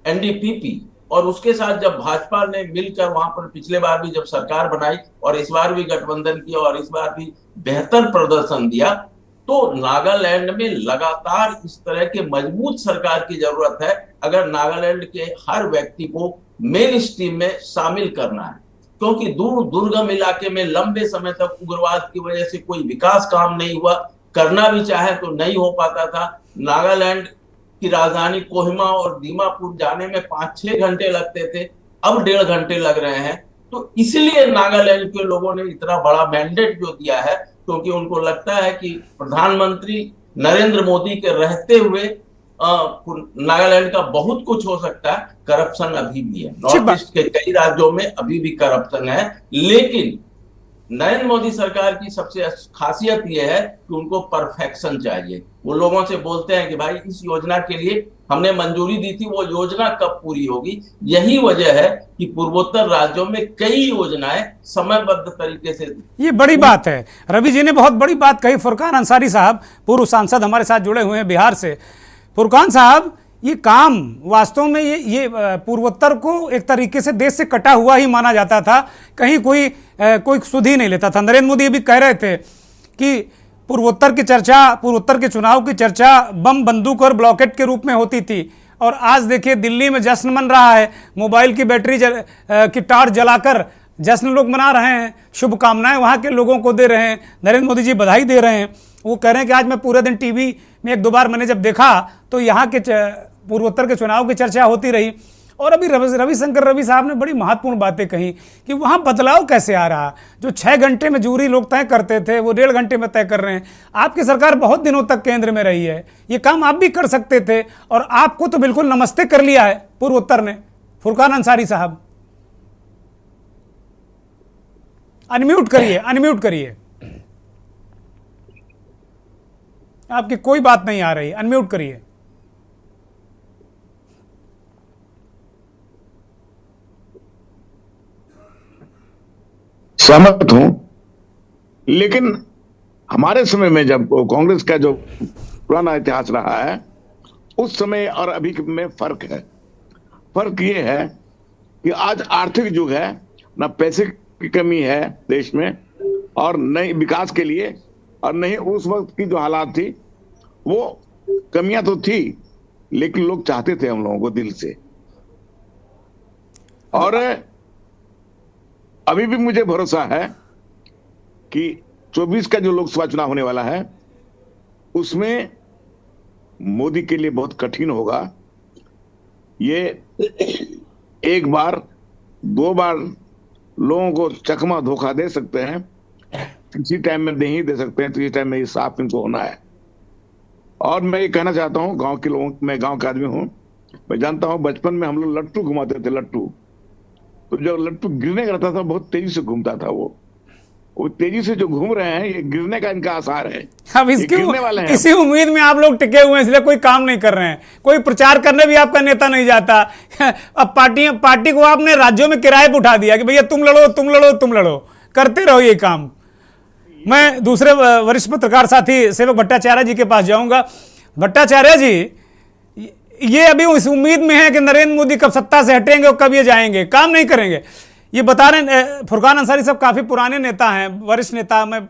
एनडीपीपी, और उसके साथ जब भाजपा ने मिलकर वहां पर पिछले बार भी जब सरकार बनाई और इस बार भी गठबंधन किया और इस बार भी बेहतर प्रदर्शन दिया, तो नागालैंड में लगातार इस तरह के मजबूत सरकार की जरूरत है अगर नागालैंड के हर व्यक्ति को मेन स्ट्रीम में शामिल करना है। क्योंकि दूर दुर्गम इलाके में लंबे समय तक उग्रवाद की वजह से कोई विकास काम नहीं हुआ, करना भी चाहे तो नहीं हो पाता था। नागालैंड की राजधानी कोहिमा और दीमापुर जाने में 5-6 घंटे लगते थे, अब 1.5 घंटे लग रहे हैं। तो इसलिए नागालैंड के लोगों ने इतना बड़ा मैंडेट जो दिया है, क्योंकि उनको लगता है कि प्रधानमंत्री नरेंद्र मोदी के रहते हुए नागालैंड का बहुत कुछ हो सकता है। करप्शन अभी भी है, नॉर्थ ईस्ट के कई राज्यों में अभी भी करप्शन है, लेकिन नरेंद्र मोदी सरकार की सबसे खासियत यह है कि उनको परफेक्शन चाहिए। वो लोगों से बोलते हैं कि भाई इस योजना के लिए हमने मंजूरी दी थी, वो योजना कब पूरी होगी। यही वजह है कि पूर्वोत्तर राज्यों में कई योजनाएं समयबद्ध तरीके से, ये बड़ी बात है। रवि जी ने बहुत बड़ी बात कही। फुरकान अंसारी साहब, पूर्व सांसद, हमारे साथ जुड़े हुए हैं बिहार से। फुरकान साहब, ये काम वास्तव में ये पूर्वोत्तर को एक तरीके से देश से कटा हुआ ही माना जाता था, कहीं कोई सुध ही नहीं लेता था। नरेंद्र मोदी भी कह रहे थे कि पूर्वोत्तर की चर्चा, पूर्वोत्तर के चुनाव की चर्चा बम, बंदूक और ब्लॉकेट के रूप में होती थी, और आज देखिए दिल्ली में जश्न मन रहा है। मोबाइल की बैटरी की टार्च जलाकर जश्न लोग मना रहे हैं, शुभकामनाएं वहाँ के लोगों को दे रहे हैं, नरेंद्र मोदी जी बधाई दे रहे हैं। वो कह रहे हैं कि आज मैं पूरे दिन टीवी में 1-2 बार मैंने जब देखा तो यहाँ के पूर्वोत्तर के चुनाव की चर्चा होती रही। और अभी रविशंकर रवि साहब ने बड़ी महत्वपूर्ण बातें कही कि वहाँ बदलाव कैसे आ रहा। जो 6 घंटे में जूरी लोग तय करते थे वो 1.5 घंटे में तय कर रहे हैं। आपकी सरकार बहुत दिनों तक केंद्र में रही है, ये काम आप भी कर सकते थे, और आपको तो बिल्कुल नमस्ते कर लिया है पूर्वोत्तर ने। फुरकान अंसारी साहब, अनम्यूट करिए, अनम्यूट करिए, आपकी कोई बात नहीं आ रही, अनम्यूट करिए। सहमत हूं, लेकिन हमारे समय में जब कांग्रेस का जो पुराना इतिहास रहा है उस समय और अभी में फर्क है। फर्क ये है कि आज आर्थिक युग है, ना पैसे की कमी है देश में, और नहीं विकास के लिए, और नहीं उस वक्त की जो हालात थी वो कमियां तो थी, लेकिन लोग चाहते थे हम लोगों को दिल से। और अभी भी मुझे भरोसा है कि 24 का जो लोकसभा चुनाव होने वाला है उसमें मोदी के लिए बहुत कठिन होगा। ये एक बार 2 बार लोगों को चकमा धोखा दे सकते हैं, किसी टाइम में नहीं दे सकते हैं, तो इस टाइम में ये साफ इनको होना है। और मैं ये कहना चाहता हूँ गांव के लोगों, मैं गांव का आदमी हूँ, मैं जानता हूँ बचपन में हम लोग लट्टू घुमाते थे, लट्टू। तो जब लट्टू गिरने का रहता था बहुत तेजी से घूमता था, वो तेजी से जो घूम रहे हैं, ये गिरने का इनका आसार है। अब ये गिरने वाले हैं। इसी उम्मीद में आप लोग टिके हुए हैं, इसलिए कोई काम नहीं कर रहे हैं, कोई प्रचार करने भी आपका नेता नहीं जाता। अब पार्टी को आपने राज्यों में किराए पर उठा दिया कि भैया तुम लड़ो, तुम लड़ो, तुम लड़ो, करते रहो ये काम। मैं दूसरे वरिष्ठ पत्रकार साथी सेवक भट्टाचार्य जी के पास जाऊंगा। भट्टाचार्य जी, ये अभी उस उम्मीद में है कि नरेंद्र मोदी कब सत्ता से हटेंगे और कब ये जाएंगे, काम नहीं करेंगे। ये बता रहे, फुरकान अंसारी साहब काफ़ी पुराने नेता हैं, वरिष्ठ नेता, मैं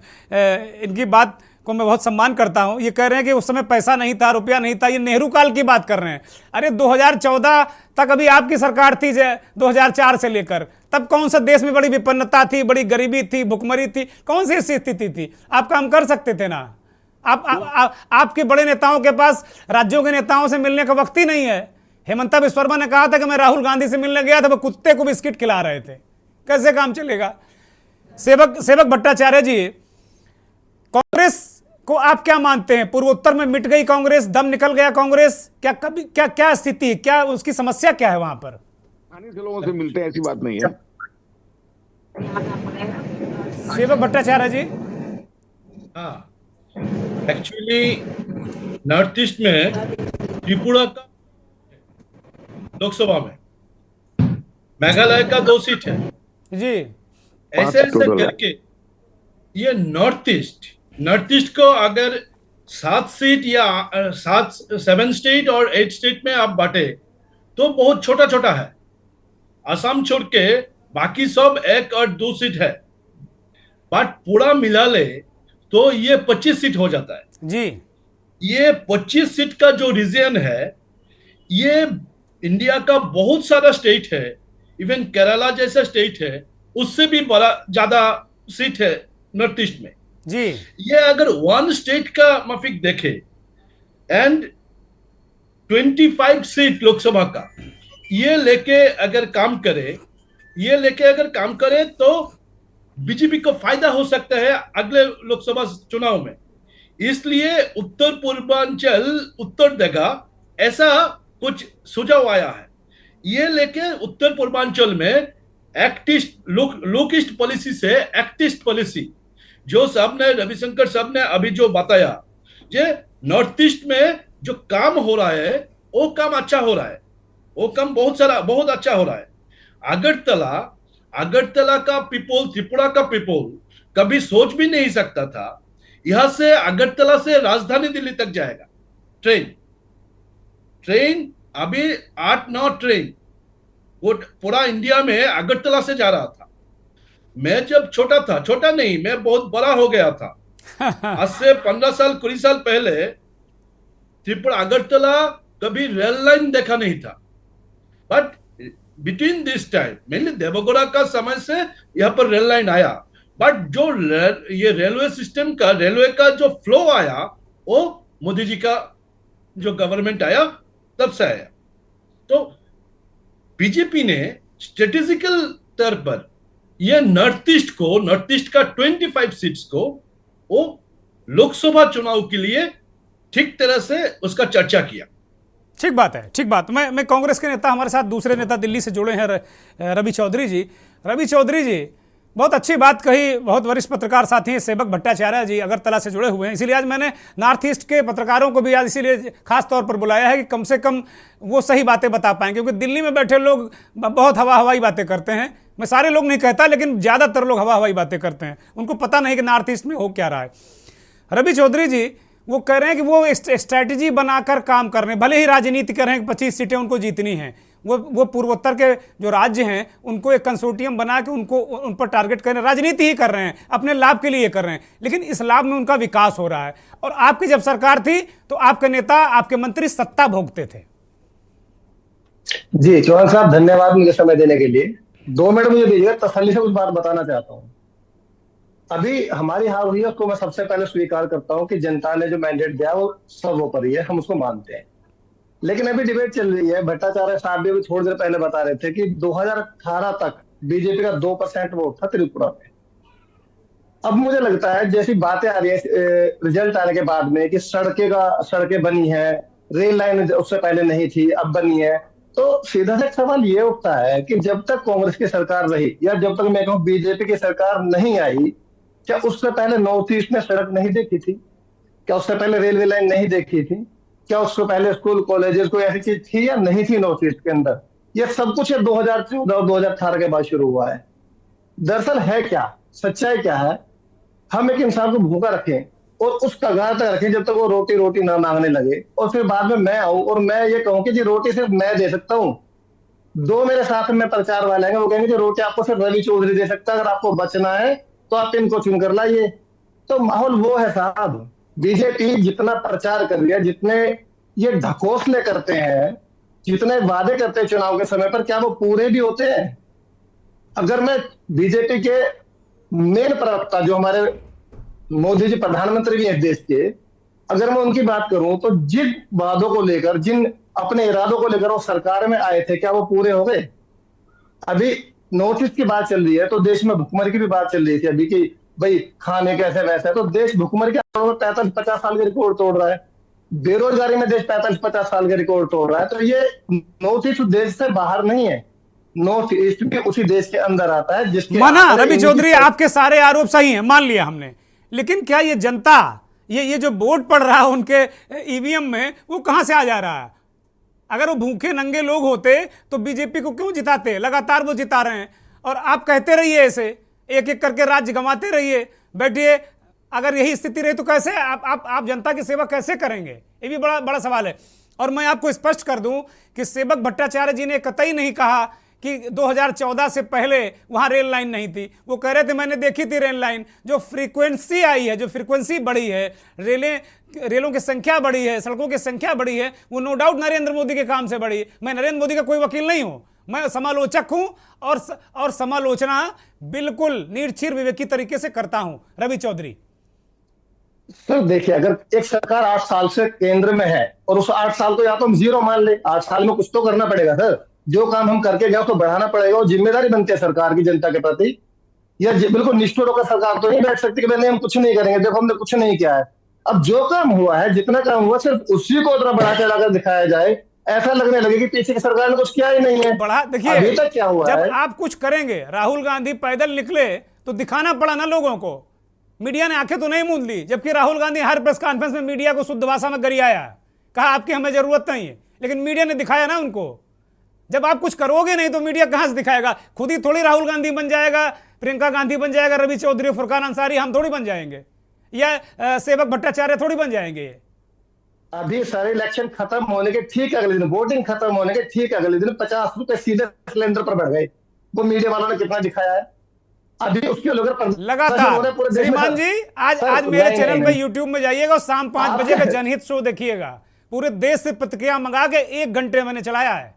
इनकी बात को मैं बहुत सम्मान करता हूं। ये कह रहे हैं कि उस समय पैसा नहीं था, रुपया नहीं था, ये नेहरू काल की बात कर रहे हैं। अरे 2014 तक अभी आपकी सरकार थी, 2004 से लेकर, तब कौन सा देश में बड़ी विपन्नता थी, बड़ी गरीबी थी, भुखमरी थी, कौन सी स्थिति थी? आप काम कर सकते थे ना। आपके बड़े नेताओं के पास राज्यों के नेताओं से मिलने का वक्त ही नहीं है। हेमंता बिस्वा शर्मा ने कहा था कि मैं राहुल गांधी से मिलने गया था, वो कुत्ते को बिस्किट खिला रहे थे। कैसे काम चलेगा? सेवक भट्टाचार्य जी, कांग्रेस को आप क्या मानते हैं? पूर्वोत्तर में मिट गई कांग्रेस, दम निकल गया कांग्रेस, क्या स्थिति है, क्या उसकी समस्या क्या है वहां पर? स्थानीय से लोगों से मिलते हैं, ऐसी बात नहीं है। सेवक भट्टाचार्य जी, हाँ, एक्चुअली नॉर्थ ईस्ट में त्रिपुरा का लोकसभा में, मेघालय का 2 सीट है जी। ऐसे ऐसे करके ये नॉर्थ ईस्ट को अगर 7 सीट या 7 स्टेट और 8 स्टेट में आप बांटे तो बहुत छोटा छोटा है। असम छोड़ के बाकी सब 1 और 2 सीट है, बट पूरा मिला ले तो ये 25 सीट हो जाता है जी। ये 25 सीट का जो रीजन है, ये इंडिया का बहुत सारा स्टेट है, इवन केरला जैसा स्टेट है, उससे भी बड़ा ज्यादा सीट है नॉर्थ ईस्ट में जी। ये अगर 1 स्टेट का माफिक देखे एंड 25 सीट लोकसभा का ये लेके अगर काम करे तो बीजेपी को फायदा हो सकता है अगले लोकसभा चुनाव में। इसलिए उत्तर पूर्वांचल उत्तर देगा ऐसा कुछ सुझाव आया है। ये लेके उत्तर पूर्वांचल में एक्टिस्ट लोकिस्ट पॉलिसी से एक्टिस्ट पॉलिसी, जो साहब ने रविशंकर साहब ने अभी जो बताया, जे नॉर्थ ईस्ट में जो काम हो रहा है वो काम अच्छा हो रहा है, वो काम बहुत अच्छा हो रहा है। अगरतला का पीपल, त्रिपुरा का पीपल कभी सोच भी नहीं सकता था यहां से अगरतला से राजधानी दिल्ली तक जाएगा ट्रेन अभी 8-9 ट्रेन वो पूरा इंडिया में अगरतला से जा रहा था। मैं जब छोटा नहीं, मैं बहुत बड़ा हो गया था आज से 15 साल 20 साल पहले त्रिपुरा अगरतला कभी रेल लाइन देखा नहीं था, but between this time mainly Deve Gowda का समय से यहाँ पर रेल लाइन आया। बट जो ये रेलवे का जो फ्लो आया वो मोदी जी का जो गवर्नमेंट आया तब से आया। तो बीजेपी ने स्ट्रेटेजिकल तौर पर ये नॉर्थ ईस्ट का 25 सीट्स को वो लोकसभा चुनाव के लिए ठीक तरह से उसका चर्चा किया। ठीक बात है, ठीक बात। मैं कांग्रेस के नेता, हमारे साथ दूसरे नेता दिल्ली से जुड़े हैं, रवि चौधरी जी। रवि चौधरी जी, बहुत अच्छी बात कही, बहुत वरिष्ठ पत्रकार साथी हैं सेवक भट्टाचार्य जी, अगरतला से जुड़े हुए हैं। इसीलिए आज मैंने नॉर्थ ईस्ट के पत्रकारों को भी आज इसीलिए खास तौर पर बुलाया है कि कम से कम वो सही बातें बता पाएं, क्योंकि दिल्ली में बैठे लोग बहुत हवाई बातें करते हैं। मैं सारे लोग नहीं कहता, लेकिन ज़्यादातर लोग हवाई बातें करते हैं, उनको पता नहीं कि नॉर्थ ईस्ट में हो क्या रहा है। रवि चौधरी जी वो कह रहे हैं कि वो स्ट्रैटेजी बनाकर काम कर रहे हैं, भले ही राजनीति कर रहे हैं, 25 सीटें उनको जीतनी हैं, वो पूर्वोत्तर के जो राज्य हैं उनको एक कंसोर्टियम बना के उन पर टारगेट कर रहे हैं, राजनीति ही कर रहे हैं, अपने लाभ के लिए कर रहे हैं, लेकिन इस लाभ में उनका विकास हो रहा है। और आपकी जब सरकार थी तो आपके नेता, आपके मंत्री सत्ता भोगते थे। जी चौहान साहब, धन्यवाद मुझे समय देने के लिए। 2 मिनट मुझे दीजिए, तसल्ली से कुछ बात बताना चाहता हूँ। अभी हमारी हार हुई है, उसको मैं सबसे पहले स्वीकार करता हूँ कि जनता ने जो मैंडेट दिया वो सर्वोपरि है, हम उसको मानते हैं। लेकिन अभी डिबेट चल रही है, भट्टाचार्य साहब भी अभी थोड़ी देर पहले बता रहे थे कि 2018 तक बीजेपी का 2% वोट था त्रिपुरा में। अब मुझे लगता है जैसी बातें आ रही है रिजल्ट आने के बाद में कि सड़कें बनी है, रेल लाइन उससे पहले नहीं थी अब बनी है, तो सीधा सा सवाल ये उठता है कि जब तक कांग्रेस की सरकार रही या जब तक मैं कहूँ बीजेपी की सरकार नहीं आई, क्या उससे पहले नॉर्थ ईस्ट में सड़क नहीं देखी थी? क्या उससे पहले रेलवे लाइन नहीं देखी थी? क्या उससे पहले स्कूल कॉलेजेस कोई ऐसी चीज थी या नहीं थी नॉर्थ ईस्ट के अंदर? ये सब कुछ 2014 और 2018 के बाद शुरू हुआ है। दरअसल है क्या, सच्चाई क्या है? हम एक इंसान को भूखा रखें और उस कगार तक रखें जब तक वो रोटी रोटी ना मांगने लगे, और फिर बाद में मैं आऊं और मैं ये कहूं कि जी रोटी सिर्फ मैं दे सकता हूं। दो मेरे साथ में प्रचार वाले हैं, वो कहेंगे कि रोटी आपको सिर्फ रवि चौधरी दे सकता है, अगर आपको बचना है तो आप इनको चुन कर लाइए। तो माहौल वो है साहब। बीजेपी जितना प्रचार कर रही है, जितने ये ढकोसले करते हैं, जितने वादे करते हैं चुनाव के समय पर, क्या वो पूरे भी होते हैं? अगर मैं बीजेपी के मेन प्रवक्ता जो हमारे मोदी जी प्रधानमंत्री भी हैं देश के, अगर मैं उनकी बात करूं तो जिन वादों को लेकर, जिन अपने इरादों को लेकर वो सरकार में आए थे, क्या वो पूरे हो गए? अभी नॉर्थ ईस्ट की बात चल रही है तो देश में भुखमरी की भी बात चल रही थी अभी कि भाई खाने कैसे वैसे है, तो देश भुखमरी के 45-50 साल के रिकॉर्ड तोड़ रहा है। बेरोजगारी में देश 45-50 साल के रिकॉर्ड तोड़ रहा है। तो ये नॉर्थ ईस्ट देश से बाहर नहीं है, नॉर्थ ईस्ट भी उसी देश के अंदर आता है जिसके माना रवि चौधरी, आपके सारे आरोप सही हैं, मान लिया हमने, लेकिन क्या ये जनता, ये जो वोट पड़ रहा है उनके ईवीएम में, वो कहां से आ जा रहा है? अगर वो भूखे नंगे लोग होते तो बीजेपी को क्यों जिताते? लगातार वो जिता रहे हैं। और आप कहते रहिए ऐसे एक एक करके राज्य गंवाते रहिए, बैठिए। अगर यही स्थिति रही तो कैसे आप जनता की सेवा कैसे करेंगे? ये भी बड़ा बड़ा सवाल है। और मैं आपको स्पष्ट कर दूं कि सेवक भट्टाचार्य जी ने कतई नहीं कहा कि 2014 से पहले वहां रेल लाइन नहीं थी। वो कह रहे थे मैंने देखी थी रेल लाइन। जो फ्रीक्वेंसी आई है, जो फ्रीक्वेंसी बढ़ी है, रेलों की संख्या बढ़ी है, सड़कों की संख्या बढ़ी है, वो नो डाउट नरेंद्र मोदी के काम से बढ़ी। मैं नरेंद्र मोदी का कोई वकील नहीं हूं, मैं समालोचक हूं और समालोचना बिल्कुल निर्छीर विवेकी तरीके से करता हूं। रवि चौधरी सर देखिए, अगर एक सरकार 8 साल से केंद्र में है और उस 8 साल को या तो हम जीरो मान ले, 8 साल में कुछ तो करना पड़ेगा सर। जो काम हम करके गए उसको बढ़ाना पड़ेगा और जिम्मेदारी बनती है सरकार की जनता के प्रति। या बिल्कुल निष्ठुर होकर सरकार तो नहीं बैठ सकती कि नहीं हम कुछ नहीं करेंगे, देखो हमने कुछ नहीं किया है। अब जो काम हुआ है, जितना काम हुआ, सिर्फ उसी को उतना बढ़ा चढ़ाकर दिखाया जाए, ऐसा लगने लगे कि पीछे की सरकार ने कुछ किया ही नहीं है। बढ़ा देखिए, अभी तक क्या हुआ जब है? आप कुछ करेंगे, राहुल गांधी पैदल निकले तो दिखाना पड़ा ना लोगों को। मीडिया ने आंखें तो नहीं मूंद ली, जबकि राहुल गांधी हर प्रेस कॉन्फ्रेंस में मीडिया को शुद्ध भाषा में गरियाया, कहा आपकी हमें जरूरत नहीं है, लेकिन मीडिया ने दिखाया ना उनको। जब आप कुछ करोगे नहीं तो मीडिया कहां से दिखाएगा? खुद ही थोड़ी राहुल गांधी बन जाएगा, प्रियंका गांधी बन जाएगा, रवि चौधरी, फुरकान अंसारी हम थोड़ी बन जाएंगे, या सेवक भट्टाचार्य थोड़ी बन जाएंगे। अभी सारे इलेक्शन खत्म होने के ठीक अगले दिन, वोटिंग खत्म होने के ठीक अगले दिन 50 रुपए सीधे सिलेंडर पर बढ़ गए। वो मीडिया वालों ने कितना दिखाया है? अभी उसके लगातार श्रीमान जी, आज मेरे चैनल पे यूट्यूब में जाइएगा और शाम 5 बजे का जनहित शो देखिएगा। पूरे देश से प्रतिक्रिया मंगा के 1 घंटे मैंने चलाया है।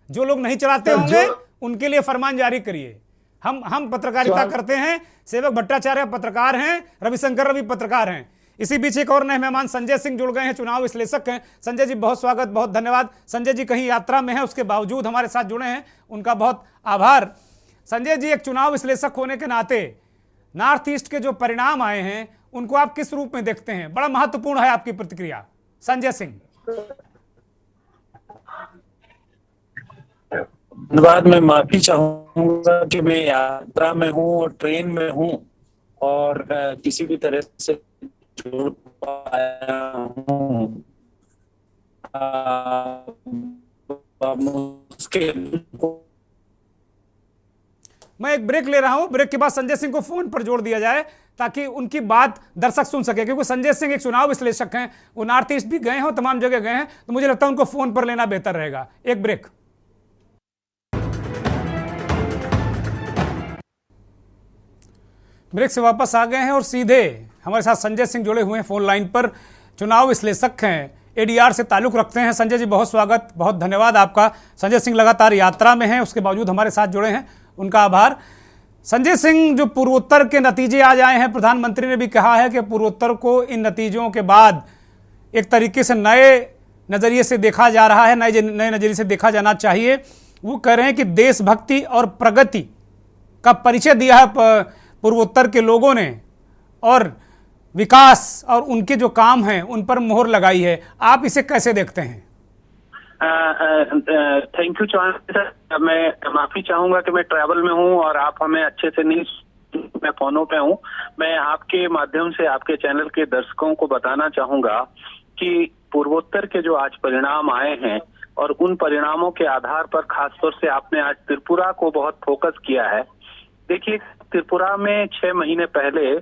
जो लोग नहीं चलाते होंगे उनके लिए फरमान जारी करिए। हम पत्रकारिता करते हैं, सेवक भट्टाचार्य पत्रकार हैं, रविशंकर रवि पत्रकार हैं। इसी बीच एक और नए मेहमान संजय सिंह जुड़ गए हैं, चुनाव विश्लेषक हैं। संजय जी बहुत स्वागत, बहुत धन्यवाद। संजय जी कहीं यात्रा में हैं, उसके बावजूद हमारे साथ जुड़े हैं, उनका बहुत आभार। संजय जी, एक चुनाव विश्लेषक होने के नाते नॉर्थ ईस्ट के जो परिणाम आए हैं उनको आप किस रूप में देखते हैं? बड़ा महत्वपूर्ण है आपकी प्रतिक्रिया, संजय सिंह। धन्यवाद। मैं माफी चाहूंगा कि मैं यात्रा में हूं और ट्रेन में हूं और किसी भी तरह से जुड़ पाया हूं। मैं एक ब्रेक ले रहा हूं, ब्रेक के बाद संजय सिंह को फोन पर जोड़ दिया जाए ताकि उनकी बात दर्शक सुन सके, क्योंकि संजय सिंह एक चुनाव विश्लेषक हैं, वो नॉर्थ ईस्ट भी गए हैं, तमाम जगह गए हैं, तो मुझे लगता है उनको फोन पर लेना बेहतर रहेगा। एक ब्रेक। ब्रेक से वापस आ गए हैं और सीधे हमारे साथ संजय सिंह जुड़े हुए हैं फोन लाइन पर, चुनाव विश्लेषक हैं, एडीआर से ताल्लुक रखते हैं। संजय जी बहुत स्वागत, बहुत धन्यवाद आपका। संजय सिंह लगातार यात्रा में हैं, उसके बावजूद हमारे साथ जुड़े हैं, उनका आभार। संजय सिंह, जो पूर्वोत्तर के नतीजे आज आए हैं, प्रधानमंत्री ने भी कहा है कि पूर्वोत्तर को इन नतीजों के बाद एक तरीके से नए नज़रिए से देखा जा रहा है, नए नज़रिए से देखा जाना चाहिए। वो कह रहे हैं कि देशभक्ति और प्रगति का परिचय दिया है पूर्वोत्तर के लोगों ने, और विकास और उनके जो काम हैं उन पर मोहर लगाई है। आप इसे कैसे देखते हैं? Thank you Chauhan sir. मैं माफी चाहूंगा कि मैं ट्रैवल में हूं और आप हमें अच्छे से नहीं, मैं फोनों पे हूं। मैं आपके माध्यम से आपके चैनल के दर्शकों को बताना चाहूंगा कि पूर्वोत्तर के जो आज परिणाम आए हैं और उन परिणामों के आधार पर खासतौर से आपने आज त्रिपुरा को बहुत फोकस किया है। देखिए, त्रिपुरा में 6 महीने पहले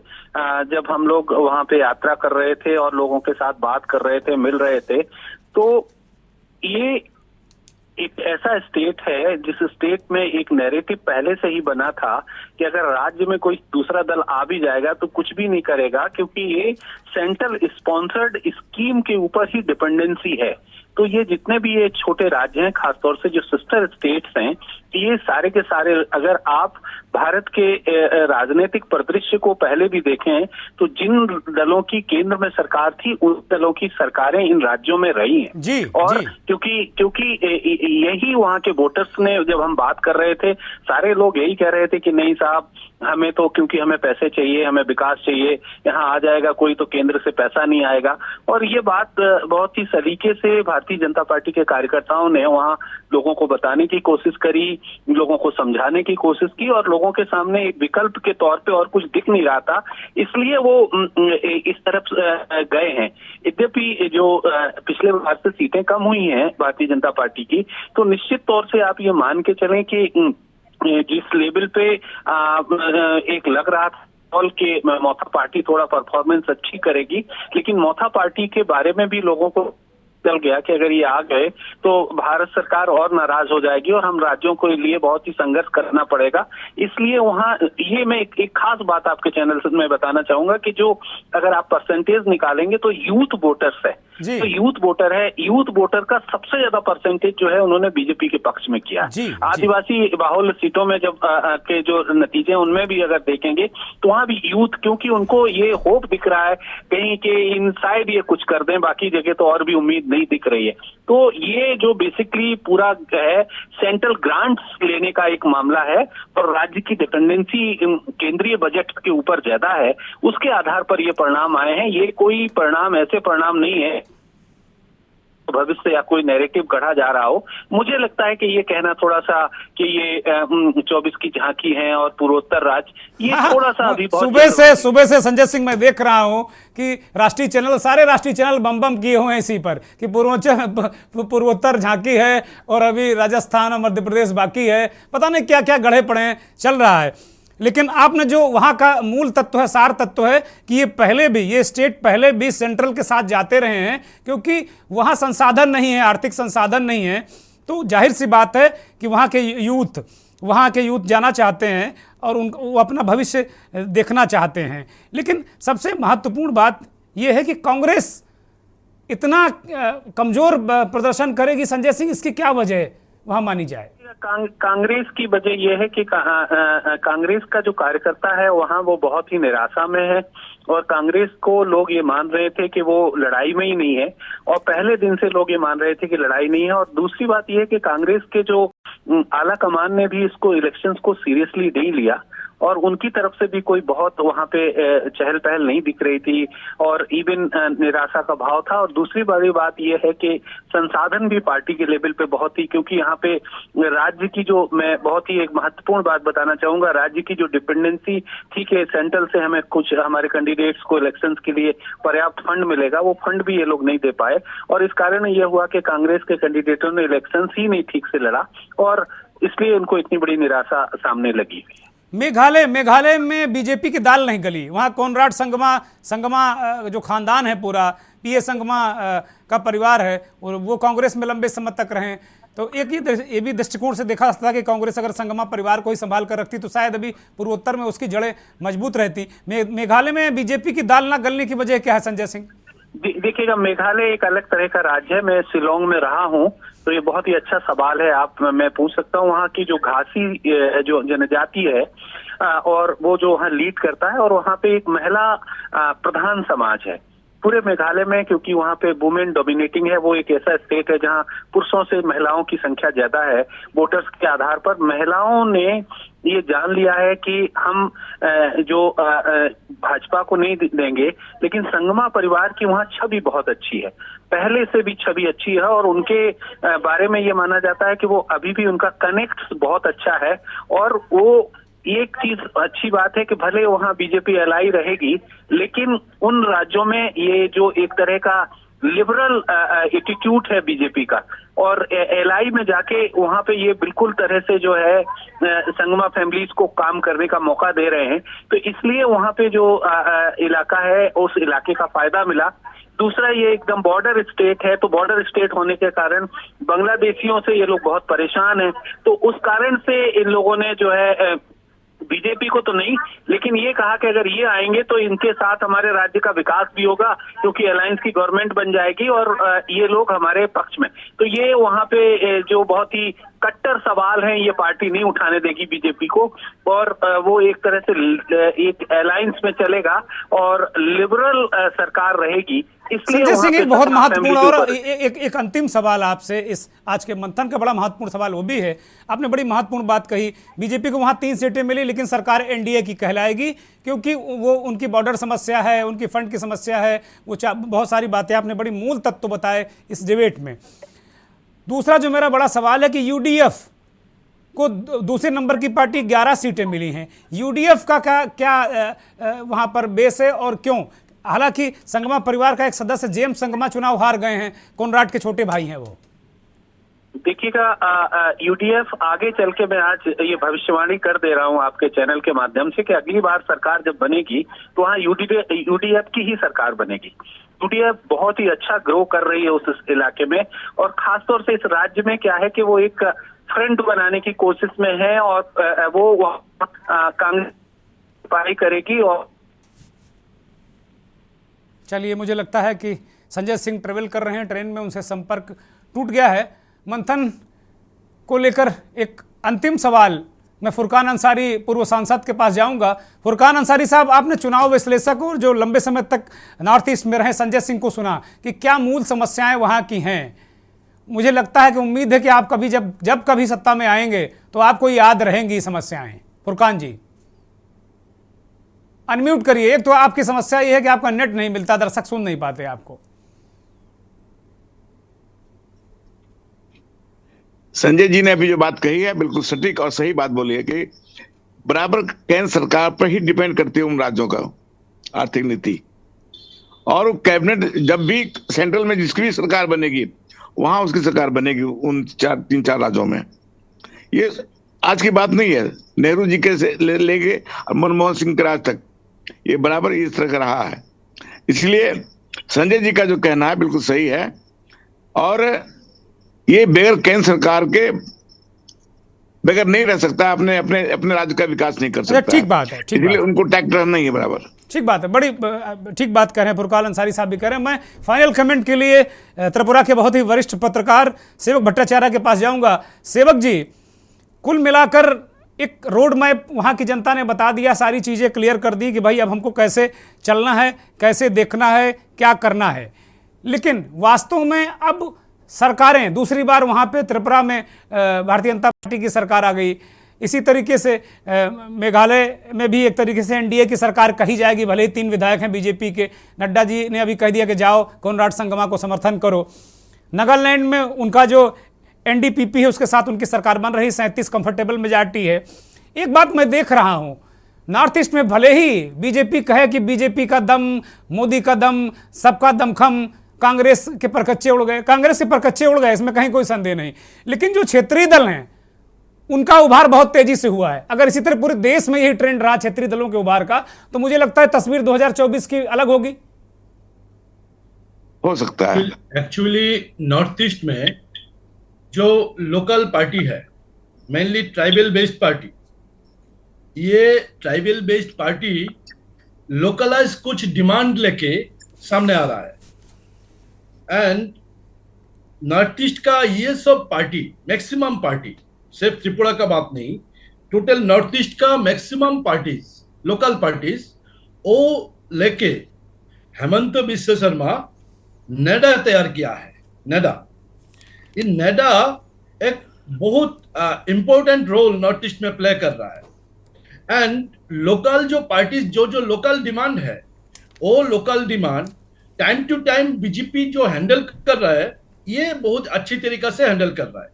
जब हम लोग वहां पे यात्रा कर रहे थे और लोगों के साथ बात कर रहे थे, मिल रहे थे, तो ये एक ऐसा स्टेट है जिस स्टेट में एक नैरेटिव पहले से ही बना था कि अगर राज्य में कोई दूसरा दल आ भी जाएगा तो कुछ भी नहीं करेगा, क्योंकि ये सेंट्रल स्पॉन्सर्ड स्कीम के ऊपर ही डिपेंडेंसी है। तो ये जितने भी ये छोटे राज्य हैं, खासतौर से जो सिस्टर स्टेट्स हैं, ये सारे के सारे, अगर आप भारत के राजनीतिक परिदृश्य को पहले भी देखें तो जिन दलों की केंद्र में सरकार थी उन दलों की सरकारें इन राज्यों में रही हैं जी, और जी। क्योंकि यही वहां के वोटर्स ने, जब हम बात कर रहे थे, सारे लोग यही कह रहे थे कि नहीं साहब, हमें तो, क्योंकि हमें पैसे चाहिए, हमें विकास चाहिए, यहाँ आ जाएगा कोई तो केंद्र से पैसा नहीं आएगा। और ये बात बहुत ही सलीके से भारतीय जनता पार्टी के कार्यकर्ताओं ने वहाँ लोगों को बताने की कोशिश करी, लोगों को समझाने की कोशिश की, और लोगों के सामने एक विकल्प के तौर पे और कुछ दिख नहीं रहा था, इसलिए वो इस तरफ गए हैं। यद्यपि जो पिछले बार से सीटें कम हुई हैं भारतीय जनता पार्टी की, तो निश्चित तौर से आप ये मान के चलें कि जिस लेवल पे एक लग रहा था कि मौथा पार्टी थोड़ा परफॉर्मेंस अच्छी करेगी, लेकिन मौथा पार्टी के बारे में भी लोगों को चल गया कि अगर ये आ गए तो भारत सरकार और नाराज हो जाएगी और हम राज्यों के लिए बहुत ही संघर्ष करना पड़ेगा। इसलिए वहाँ ये मैं एक खास बात आपके चैनल से मैं बताना चाहूंगा कि जो अगर आप परसेंटेज निकालेंगे तो यूथ वोटर्स है, तो यूथ वोटर है, यूथ वोटर का सबसे ज्यादा परसेंटेज जो है उन्होंने बीजेपी के पक्ष में किया। आदिवासी बाहुल्य सीटों में जब के जो नतीजे उनमें भी अगर देखेंगे तो वहाँ भी यूथ, क्योंकि उनको ये होप दिख रहा है कहीं के इनसाइड ये कुछ कर दें, बाकी जगह तो और भी उम्मीद नहीं दिख रही है। तो ये जो बेसिकली पूरा है सेंट्रल ग्रांट्स लेने का एक मामला है और राज्य की डिपेंडेंसी केंद्रीय बजट के ऊपर ज्यादा है, उसके आधार पर ये परिणाम आए हैं। ये कोई परिणाम ऐसे परिणाम नहीं है भविष्य या कोई नैरेटिव गढ़ा जा रहा हो। मुझे लगता है कि ये कहना थोड़ा सा कि ये 24 की झांकी है और पूर्वोत्तर राज्य, ये थोड़ा सा अभी बहुत सुबह से संजय सिंह मैं देख रहा हूं कि राष्ट्रीय चैनल, सारे राष्ट्रीय चैनल बम किए हुए हैं इसी पर कि पूर्वोत्तर झांकी है और अभी राजस्थान और मध्य प्रदेश बाकी है, पता नहीं क्या क्या गढ़े पड़े हैं, चल रहा है। लेकिन आपने जो वहाँ का मूल तत्व है, सार तत्व है कि ये स्टेट पहले भी सेंट्रल के साथ जाते रहे हैं, क्योंकि वहाँ संसाधन नहीं है, आर्थिक संसाधन नहीं है, तो जाहिर सी बात है कि वहाँ के यूथ जाना चाहते हैं और वो अपना भविष्य देखना चाहते हैं। लेकिन सबसे महत्वपूर्ण बात यह है कि कांग्रेस इतना कमजोर प्रदर्शन करेगी संजय सिंह, इसकी क्या वजह है वहाँ मानी जाए? कांग्रेस की वजह यह है कि कांग्रेस का जो कार्यकर्ता है वहाँ वो बहुत ही निराशा में है और कांग्रेस को लोग ये मान रहे थे कि वो लड़ाई में ही नहीं है, और पहले दिन से लोग ये मान रहे थे कि लड़ाई नहीं है। और दूसरी बात यह है कि कांग्रेस के जो आला कमान ने भी इसको इलेक्शंस को सीरियसली नहीं लिया और उनकी तरफ से भी कोई बहुत वहां पे चहल पहल नहीं दिख रही थी और इवन निराशा का भाव था। और दूसरी बड़ी बात यह है कि संसाधन भी पार्टी के लेवल पे बहुत ही, क्योंकि यहाँ पे राज्य की जो, मैं बहुत ही एक महत्वपूर्ण बात बताना चाहूंगा, राज्य की जो डिपेंडेंसी थी कि सेंट्रल से हमें कुछ हमारे कैंडिडेट्स को इलेक्शंस के लिए पर्याप्त फंड मिलेगा, वो फंड भी ये लोग नहीं दे पाए और इस कारण यह हुआ कि कांग्रेस के कैंडिडेटों ने इलेक्शंस ही नहीं ठीक से लड़ा और इसलिए उनको इतनी बड़ी निराशा सामने लगी हुई है। मेघालय में बीजेपी की दाल नहीं गली। वहाँ कॉनराड संगमा जो खानदान है, पूरा पीए संगमा का परिवार है, और वो कांग्रेस में लंबे समय तक रहे। तो ये भी दृष्टिकोण से देखा जाता कि कांग्रेस अगर संगमा परिवार को ही संभाल कर रखती तो शायद अभी पूर्वोत्तर में उसकी जड़ें मजबूत रहती। मेघालय में बीजेपी की दाल ना गलने की वजह क्या है संजय सिंह? देखिएगा, मेघालय एक अलग तरह का राज्य है। मैं शिलोंग में रहा हूँ, तो ये बहुत ही अच्छा सवाल है, मैं पूछ सकता हूँ। वहाँ की जो घासी जो जनजाति है और वो जो वहाँ लीड करता है और वहाँ पे एक महिला प्रधान समाज है। पूरे मेघालय में, क्योंकि वहाँ पे वुमेन डोमिनेटिंग है, वो एक ऐसा स्टेट है जहाँ पुरुषों से महिलाओं की संख्या ज्यादा है। वोटर्स के आधार पर महिलाओं ने ये जान लिया है कि हम जो भाजपा को नहीं देंगे, लेकिन संगमा परिवार की वहाँ छवि बहुत अच्छी है, पहले से भी छवि अच्छी है, और उनके बारे में ये माना जाता है कि वो अभी भी उनका कनेक्ट बहुत अच्छा है। और वो एक चीज अच्छी बात है कि भले वहाँ बीजेपी एलाई रहेगी, लेकिन उन राज्यों में ये जो एक तरह का लिबरल एटीट्यूड है बीजेपी का, और एलआई में जाके वहां पे ये बिल्कुल तरह से जो है संगमा फैमिलीज को काम करने का मौका दे रहे हैं। तो इसलिए वहां पे जो इलाका है उस इलाके का फायदा मिला। दूसरा, ये एकदम बॉर्डर स्टेट है, तो बॉर्डर स्टेट होने के कारण बांग्लादेशियों से ये लोग बहुत परेशान हैं। तो उस कारण से इन लोगों ने जो है बीजेपी को तो नहीं, लेकिन ये कहा कि अगर ये आएंगे तो इनके साथ हमारे राज्य का विकास भी होगा, क्योंकि अलायंस की गवर्नमेंट बन जाएगी और ये लोग हमारे पक्ष में। तो ये वहां पे जो बहुत ही कट्टर सवाल हैं, ये पार्टी नहीं उठाने देगी बीजेपी को, और वो एक तरह से एक अलायंस में चलेगा और लिबरल सरकार रहेगी। संजय सिंह, एक बहुत महत्वपूर्ण और एक अंतिम सवाल आपसे, इस आज के मंथन का बड़ा महत्वपूर्ण सवाल वो भी है। आपने बड़ी महत्वपूर्ण बात कही, बीजेपी को वहां 3 सीटें मिली, लेकिन सरकार एनडीए की कहलाएगी, क्योंकि वो उनकी बॉर्डर समस्या है, उनकी फंड की समस्या है, वो बहुत सारी बातें आपने बड़ी मूल तत्व बताए इस डिबेट में। दूसरा जो मेरा बड़ा सवाल है कि यूडीएफ को दूसरे नंबर की पार्टी 11 सीटें मिली हैं, यूडीएफ का क्या वहां पर बेस है और क्यों? हालांकि संगमा परिवार का एक सदस्य जेम्स संगमा चुनाव हार गए हैं, कोनराड के छोटे भाई हैं वो। देखिएगा, यूडीएफ आगे चल के, मैं आज ये भविष्यवाणी कर दे रहा हूँ आपके चैनल के माध्यम से, कि अगली बार सरकार जब बनेगी तो वहाँ यूडीएफ की ही सरकार बनेगी। यूडीएफ बहुत ही अच्छा ग्रो कर रही है उस इलाके में, और खासतौर से इस राज्य में क्या है कि वो एक फ्रंट बनाने की कोशिश में है, और वो कांग्रेस पारी करेगी। और चलिए, मुझे लगता है कि संजय सिंह ट्रेवल कर रहे हैं ट्रेन में, उनसे संपर्क टूट गया है। मंथन को लेकर एक अंतिम सवाल मैं फुरकान अंसारी, पूर्व सांसद के पास जाऊंगा। फुरकान अंसारी साहब, आपने चुनाव विश्लेषक और जो लंबे समय तक नॉर्थ ईस्ट में रहे संजय सिंह को सुना कि क्या मूल समस्याएं वहां की हैं। मुझे लगता है कि उम्मीद है कि आप कभी जब कभी सत्ता में आएंगे तो आपको याद रहेंगी समस्याएं। फुरकान जी, अनम्यूट करिए। एक तो आपकी समस्या यह है कि आपका नेट नहीं मिलता, दर्शक सुन नहीं पाते आपको। संजय जी ने अभी जो बात कही है बिल्कुल सटीक और सही बात बोली है कि बराबर केंद्र सरकार पर ही डिपेंड करती है उन राज्यों का आर्थिक नीति, और कैबिनेट जब भी सेंट्रल में जिसकी भी सरकार बनेगी वहां उसकी सरकार बनेगी उन 3-4 राज्यों में। ये आज की बात नहीं है, नेहरू जी के से लेके मनमोहन सिंह के राज तक ये बराबर इस तरह का रहा है। इसलिए संजय जी का जो कहना है बिल्कुल सही है, और ये बगैर केंद्र सरकार के बगैर नहीं रह सकता, अपने अपने अपने राज्य का विकास नहीं कर सकता। ठीक बात है, ठीक इसलिए उनको ट्रैक्टर नहीं है बराबर। ठीक बात है, बड़ी ठीक बात कह रहे हैं फुरकान अंसारी साहब भी कह रहे हैं। मैं फाइनल कमेंट के लिए त्रिपुरा के बहुत ही वरिष्ठ पत्रकार सेवक भट्टाचार्य के पास जाऊंगा। सेवक जी, कुल मिलाकर एक रोड मैप वहाँ की जनता ने बता दिया, सारी चीज़ें क्लियर कर दी कि भाई अब हमको कैसे चलना है, कैसे देखना है, क्या करना है। लेकिन वास्तव में अब सरकारें दूसरी बार वहाँ पे त्रिपुरा में भारतीय जनता पार्टी की सरकार आ गई। इसी तरीके से मेघालय में भी एक तरीके से एनडीए की सरकार कही जाएगी, भले ही 3 विधायक हैं बीजेपी के। नड्डा जी ने अभी कह दिया कि जाओ कोनराड संगमा को समर्थन करो। नागालैंड में उनका जो एनडीपीपी है उसके साथ उनकी सरकार बन रही, 37 कंफर्टेबल मेजॉरिटी है। एक बात मैं देख रहा हूँ, नॉर्थ ईस्ट में भले ही बीजेपी कहे कि बीजेपी का दम, मोदी का दम, सबका दमखम, कांग्रेस के परकच्चे उड़ गए, कांग्रेस के परकच्चे उड़ गए, इसमें कहीं कोई संदेह नहीं, लेकिन जो क्षेत्रीय दल हैं उनका उभार बहुत तेजी से हुआ है। अगर इसी तरह पूरे देश में यही ट्रेंड रहा क्षेत्रीय दलों के उभार का, तो मुझे लगता है तस्वीर 2024 की अलग होगी। हो सकता है। एक्चुअली नॉर्थ ईस्ट में जो लोकल पार्टी है, मेनली ट्राइबल बेस्ड पार्टी, ये ट्राइबल बेस्ड पार्टी लोकलाइज कुछ डिमांड लेके सामने आ रहा है। एंड नॉर्थ ईस्ट का ये सब पार्टी, मैक्सिमम पार्टी, सिर्फ त्रिपुरा का बात नहीं, टोटल नॉर्थ ईस्ट का मैक्सिमम पार्टीज, लोकल पार्टीज, वो लेके हेमंत बिस्व शर्मा नेडा तैयार किया है। नेडा, इन नेडा एक बहुत इंपॉर्टेंट रोल नॉर्थ ईस्ट में प्ले कर रहा है। एंड लोकल जो पार्टीज जो लोकल डिमांड है, वो local demand time to time BJP जो हैंडल कर रहा है, ये बहुत अच्छी तरीका से हैंडल कर रहा है।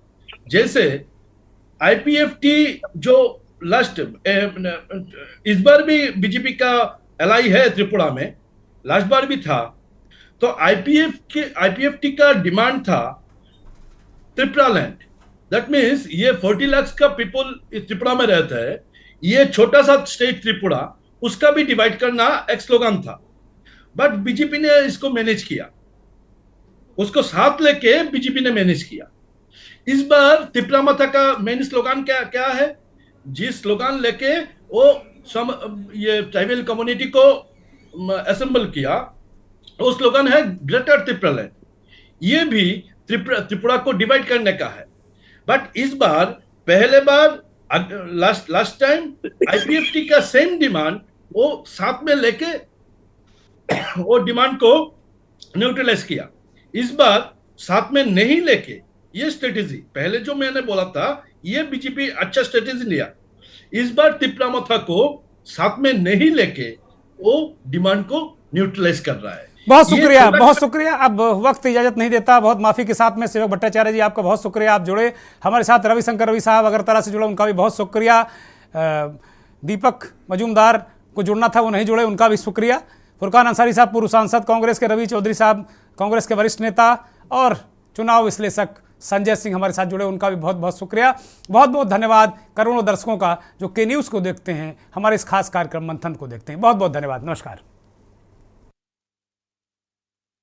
जैसे आईपीएफटी जो लास्ट इस बार भी बीजेपी का एलाई है त्रिपुरा में, लास्ट बार भी था, तो आईपीएफटी का डिमांड था त्रिपुरा लैंड। दैट मीन्स ये 40 लाख का पीपल त्रिपुरा में रहता है, ये छोटा सा स्टेट त्रिपुरा, उसका भी डिवाइड करना एक स्लोगन था। बट बीजेपी ने इसको मैनेज किया, उसको साथ लेके बीजेपी ने मैनेज किया। इस बार त्रिपुरा माता का मेन स्लोगन क्या है? जिस स्लोगन लेके वो ये ट्राइबल कम्युनिटी को असेंबल किया, वो स्लोगन है ग्रेटर त्रिपुरा लैंड। ये भी त्रिपुरा को डिवाइड करने का है। बट इस बार पहले बार लास्ट टाइम आईपीएफटी का सेम डिमांड वो साथ में लेके वो डिमांड को न्यूट्रलाइज किया। इस बार साथ में नहीं लेके ये स्ट्रेटेजी, पहले जो मैंने बोला था, ये बीजेपी अच्छा स्ट्रेटेजी लिया। इस बार त्रिपुरा माता को साथ में नहीं लेके वो डिमांड को न्यूट्रलाइज कर रहा है। बहुत शुक्रिया, बहुत शुक्रिया। अब वक्त इजाजत नहीं देता, बहुत माफी के साथ में सेवक भट्टाचार्य जी आपका बहुत शुक्रिया, आप जुड़े हमारे साथ। रविशंकर रवि साहब अगरतला से जुड़े, उनका भी बहुत शुक्रिया। दीपक मजूमदार को जुड़ना था, वो नहीं जुड़े, उनका भी शुक्रिया। फुरकान अंसारी साहब पूर्व सांसद कांग्रेस के, रवि चौधरी साहब कांग्रेस के वरिष्ठ नेता, और चुनाव विश्लेषक संजय सिंह हमारे साथ जुड़े, उनका भी बहुत बहुत शुक्रिया। बहुत बहुत धन्यवाद करोड़ों दर्शकों का जो के न्यूज़ को देखते हैं, हमारे इस खास कार्यक्रम मंथन को देखते हैं। बहुत बहुत धन्यवाद, नमस्कार।